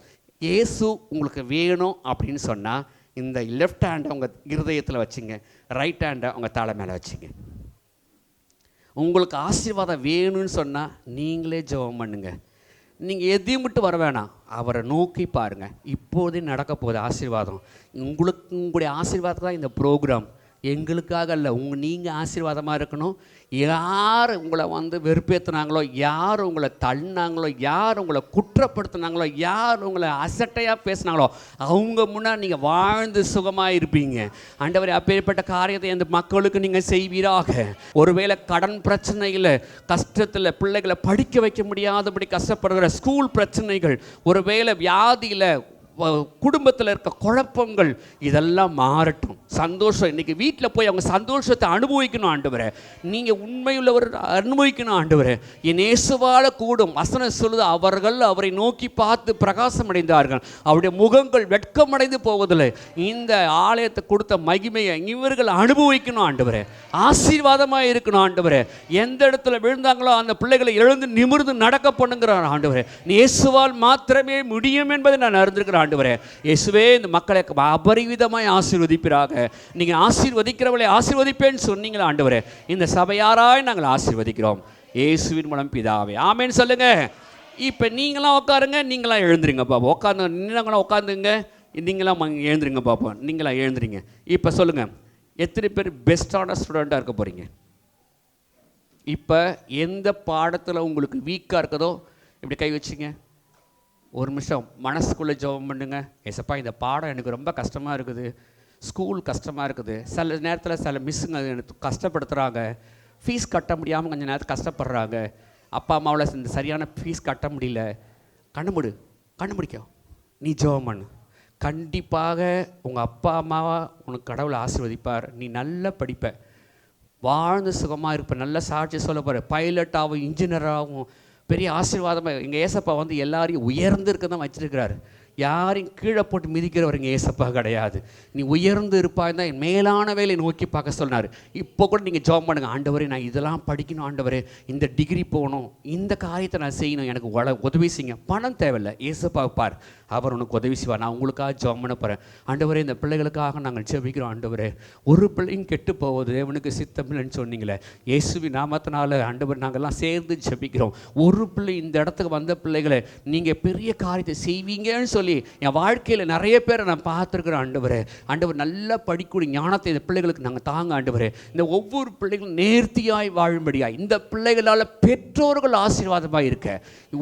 இயேசு உங்களுக்கு வேணும் அப்படின்னு சொன்னால் இந்த லெஃப்ட் ஹேண்டை உங்கள் இருதயத்தில் வச்சுங்க, ரைட் ஹேண்டை உங்கள் தலை மேலே வச்சுங்க. உங்களுக்கு ஆசீர்வாதம் வேணும்னு சொன்னால் நீங்களே ஜெபம் பண்ணுங்க. நீங்கள் எதையும் விட்டு வர வேணாம், அவரை நோக்கி பாருங்கள். இப்போதே நடக்க போகுது ஆசீர்வாதம். உங்களுடைய ஆசீர்வாதம் தான் இந்த ப்ரோக்ராம். எங்களுக்காக இல்லை, நீங்கள் ஆசீர்வாதமாக இருக்கணும். யார் உங்களை வெறுப்பேற்றுனாங்களோ, யார் உங்களை தள்ளினாங்களோ, யார் உங்களை குற்றப்படுத்தினாங்களோ, யார் உங்களை அசட்டையாக பேசுனாங்களோ, அவங்க முன்னாடி நீங்கள் வாழ்ந்து சுகமாக இருப்பீங்க. ஆண்டவரே, அப்பேற்பட்ட காரியத்தை அந்த மக்களுக்கு நீங்கள் செய்வீராக. ஒருவேளை கடன் பிரச்சனையில், கஷ்டத்தில், பிள்ளைகளை படிக்க வைக்க முடியாதபடி கஷ்டப்படுகிற ஸ்கூல் பிரச்சனைகள், ஒருவேளை வியாதியில், குடும்பத்தில் இருக்க குழப்பங்கள், இதெல்லாம் மாறட்டும். சந்தோஷம், இன்றைக்கி வீட்டில் போய் அவங்க சந்தோஷத்தை அனுபவிக்கணும் ஆண்டவரே. நீங்கள் உண்மையுள்ளவர் அனுபவிக்கணும் ஆண்டவரே. என் இயேசுவால கூடும். வசனம் சொல்லுது, அவர்கள் அவரை நோக்கி பார்த்து பிரகாசம் அடைந்தார்கள், அவருடைய முகங்கள் வெட்கமடைந்து போவதில்லை. இந்த ஆலயத்தை கொடுத்த மகிமையை இவர்கள் அனுபவிக்கணும் ஆண்டவரே. ஆசீர்வாதமாக இருக்கணும் ஆண்டவரே. எந்த இடத்துல விழுந்தாங்களோ அந்த பிள்ளைகளை எழுந்து நிமிர்ந்து நடக்க பண்ணுங்கிறார் ஆண்டவரே. இயேசுவால் மாத்திரமே முடியும் என்பதை நான் அறிந்திருக்கிறேன் ஆண்டவரே. இயேசுவே, இந்த மக்களை அபரிவிதமாய் ஆசீர்வதிப்பீராக. நீங்கள் ஆசீர்வதிக்கிறவளை ஆசீர்வதிப்பேன்னு சொன்னீங்களா ஆண்டவரே. இந்த சபையாராய் நாங்கள் ஆசீர்வதிக்கிறோம் இயேசுவின் மூலம் பிதாவே, ஆமேன்னு சொல்லுங்க. இப்போ நீங்களாம் உட்காருங்க, நீங்களாம் எழுந்துருங்க பாப்பா. உட்காந்து நீங்களாம் உட்காந்துங்க, நீங்களாம் எழுந்துருங்க பாப்பா. நீங்களாம் எழுந்துறீங்க. இப்போ சொல்லுங்கள், எத்தனை பேர் பெஸ்ட்டான ஸ்டூடெண்ட்டாக இருக்க போகிறீங்க? இப்போ எந்த பாடத்தில் உங்களுக்கு வீக்காக இருக்குதோ இப்படி கை வச்சுங்க. ஒரு நிமிஷம் மனசுக்குள்ளே ஜெபம் பண்ணுங்க. ஏசப்பா, இந்த பாடம் எனக்கு ரொம்ப கஷ்டமாக இருக்குது, ஸ்கூல் கஷ்டமாக இருக்குது, சில நேரத்தில் சில மிஸ்ஸுங்க எனக்கு கஷ்டப்படுத்துகிறாங்க, ஃபீஸ் கட்ட முடியாமல் கொஞ்சம் நேரத்துக்கு கஷ்டப்படுறாங்க, அப்பா அம்மாவில் இந்த சரியான ஃபீஸ் கட்ட முடியல. கண்டுபிடிக்க நீ ஜெபம் பண்ணு. கண்டிப்பாக உங்கள் அப்பா அம்மாவை உனக்கு கடவுளை ஆசீர்வதிப்பார். நீ நல்லா படிப்ப, வாழ்ந்து சுகமாக இருப்ப, நல்ல சாட்சி சொல்ல போகிற, பைலட்டாகவும் இன்ஜினியராகவும் பெரிய ஆசீர்வாதமாக. எங்கள் ஏசப்பா எல்லாரையும் உயர்ந்து இருக்க தான் வச்சுருக்கிறாரு. யாரையும் கீழே போட்டு மிதிக்கிறவர் எங்கள் ஏசப்பா கிடையாது. நீ உயர்ந்து இருப்பாய் தான் மேலான வேலை நோக்கி பார்க்க சொன்னார். இப்போ கூட நீங்கள் ஜெபம் பண்ணுங்க, ஆண்டவரே நான் இதெல்லாம் படிக்கணும், ஆண்டவரே இந்த டிகிரி போகணும், இந்த காரியத்தை நான் செய்யணும், எனக்கு உதவி செய்யுங்க. பணம் தேவையில்லை, ஏசப்பா பார், அவர் உனக்கு உதவி செய்வார். நான் உங்களுக்காக ஜெபம் பண்ண போகிறேன். ஆண்டவரே, இந்த பிள்ளைகளுக்காக நாங்கள் ஜெபிக்கிறோம். ஆண்டவரே, ஒரு பிள்ளையும் கெட்டு போவது தேவனுக்கு சித்தமில்லைன்னு சொன்னீங்களே, இயேசுவின் நாமத்தினால ஆண்டவர் நாங்கள்லாம் சேர்ந்து ஜெபிக்கிறோம். ஒரு பிள்ளை இந்த இடத்துக்கு வந்த பிள்ளைகளை நீங்கள் பெரிய காரியத்தை செய்வீங்கன்னு சொல்லி சொல்லி என் வாழ்க்கையில் நிறைய பேரை நான் பார்த்துருக்குறேன் ஆண்டவரே. ஆண்டவர் நல்லா படிக்கக்கூடிய ஞானத்தை இந்த பிள்ளைகளுக்கு நாங்கள் தாங்க ஆண்டவரே. இந்த ஒவ்வொரு பிள்ளைகளும் நேர்த்தியாய் வாழும்படியாய் இந்த பிள்ளைகளால் பெற்றோர்கள் ஆசீர்வாதமாக இருக்க.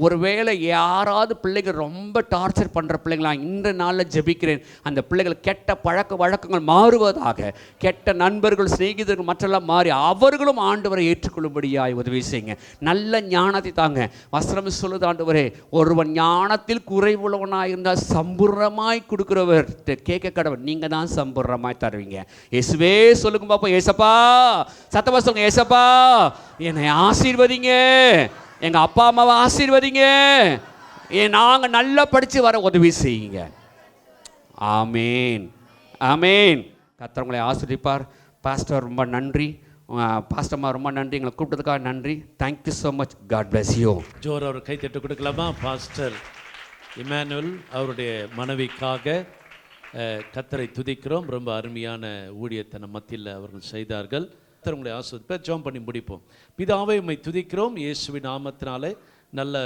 ஒருவேளை யாராவது பிள்ளைகள் ரொம்ப டார்ச்சர் பண்ணுற பிள்ளைங்களா இந்த நாளில் ஜெபிக்கிறேன், அந்த பிள்ளைகள் கெட்ட பழக்க வழக்கங்கள் மாறுவதாக, கெட்ட நண்பர்கள் சிநேகிதர்கள் மற்றெல்லாம் மாறி அவர்களும் ஆண்டவரை ஏற்றுக்கொள்ளும்படியாய் உதவி செய்யுங்க. நல்ல ஞானத்தை தாங்க. வசனம் சொல்லுது ஆண்டவரே, ஒருவன் ஞானத்தில் குறைவுள்ளவனாக இருந்தால் சம்பூர்ணமாய் கொடுக்கிறவர் கேட்க கடவுள், நீங்க தான் சம்பூர்ணமாய் தருவீங்க. இயேசுவே சொல்லுங்க பாப்போம். ஏசப்பா, சத்தமா சொல்லுங்க. ஏசப்பா, என்னை ஆசீர்வதிங்க, எங்க அப்பா அம்மாவை ஆசீர்வதிங்க, நாங்க நல்லா படிச்சு வர உதவி செய்யுங்க. ஆமேன், ஆமேன். கர்த்தர் உங்களை ஆசீர்வதிப்பார். பாஸ்டர் ரொம்ப நன்றி, பாஸ்டர்மா ரொம்ப நன்றி, எங்களை கூப்பிட்டதுக்காக நன்றி. Thank you so much. God bless you. ஜோர் அவர் கை தட்டு கொடுக்கலாமா? பாஸ்டர் இமானுவேல் அவருடைய மனைவிக்காக கர்த்தரை துதிக்கிறோம். ரொம்ப அருமையான ஊழியத்தை நம்ம மத்தியில் அவர்கள் செய்தார்கள். கர்த்தர் உங்களை ஆசீர்வதிப்பார். ஜெபம் பண்ணி முடிப்போம். பிதாவே உம்மை துதிக்கிறோம், இயேசுவின் நாமத்தினாலே நல்ல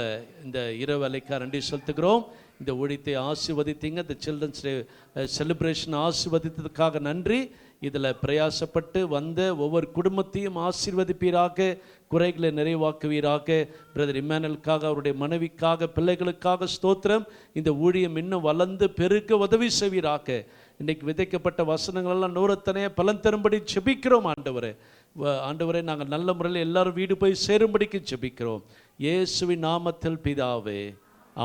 இந்த இரவு வேளைக்காக நன்றி செலுத்துகிறோம். இந்த ஊழியத்தை ஆசீர்வதித்தீங்க, இந்த சில்ட்ரன்ஸ் டே செலிப்ரேஷன் ஆசீர்வதித்ததுக்காக நன்றி. இதில் பிரயாசப்பட்டு வந்த ஒவ்வொரு குடும்பத்தையும் ஆசீர்வதிப்பீராக, குறைகளை நிறைவாக்குவீராக. பிரதர் இமானுவேலுக்காக, அவருடைய மனைவிக்காக, பிள்ளைகளுக்காக ஸ்தோத்திரம். இந்த ஊழியம் இன்னும் வளர்ந்து பெருக்க உதவி செய்வீராக. இன்றைக்கு விதைக்கப்பட்ட வசனங்களெல்லாம் நூறத்தனையே பலன் தரும்படி ஜெபிக்கிறோம் ஆண்டவரே. ஆண்டவரே, நாங்கள் நல்ல முறையில் எல்லாரும் வீடு போய் சேரும்படிக்கு ஜெபிக்கிறோம் இயேசுவின் நாமத்தில் பிதாவே,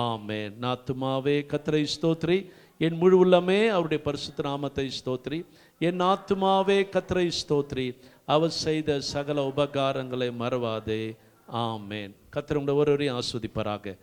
ஆமென். ஆத்துமாவே கர்த்தரை ஸ்தோத்திரி, என் முழு உள்ளமே அவருடைய பரிசுத்த நாமத்தை ஸ்தோத்திரி. என் ஆத்துமாவே கர்த்தரை ஸ்தோத்திரி, அவர் செய்த சகல உபகாரங்களை மறவாதே. ஆமென். கர்த்தர் உங்களை ஒருவரையும் ஆஸ்வதிப்பாராக.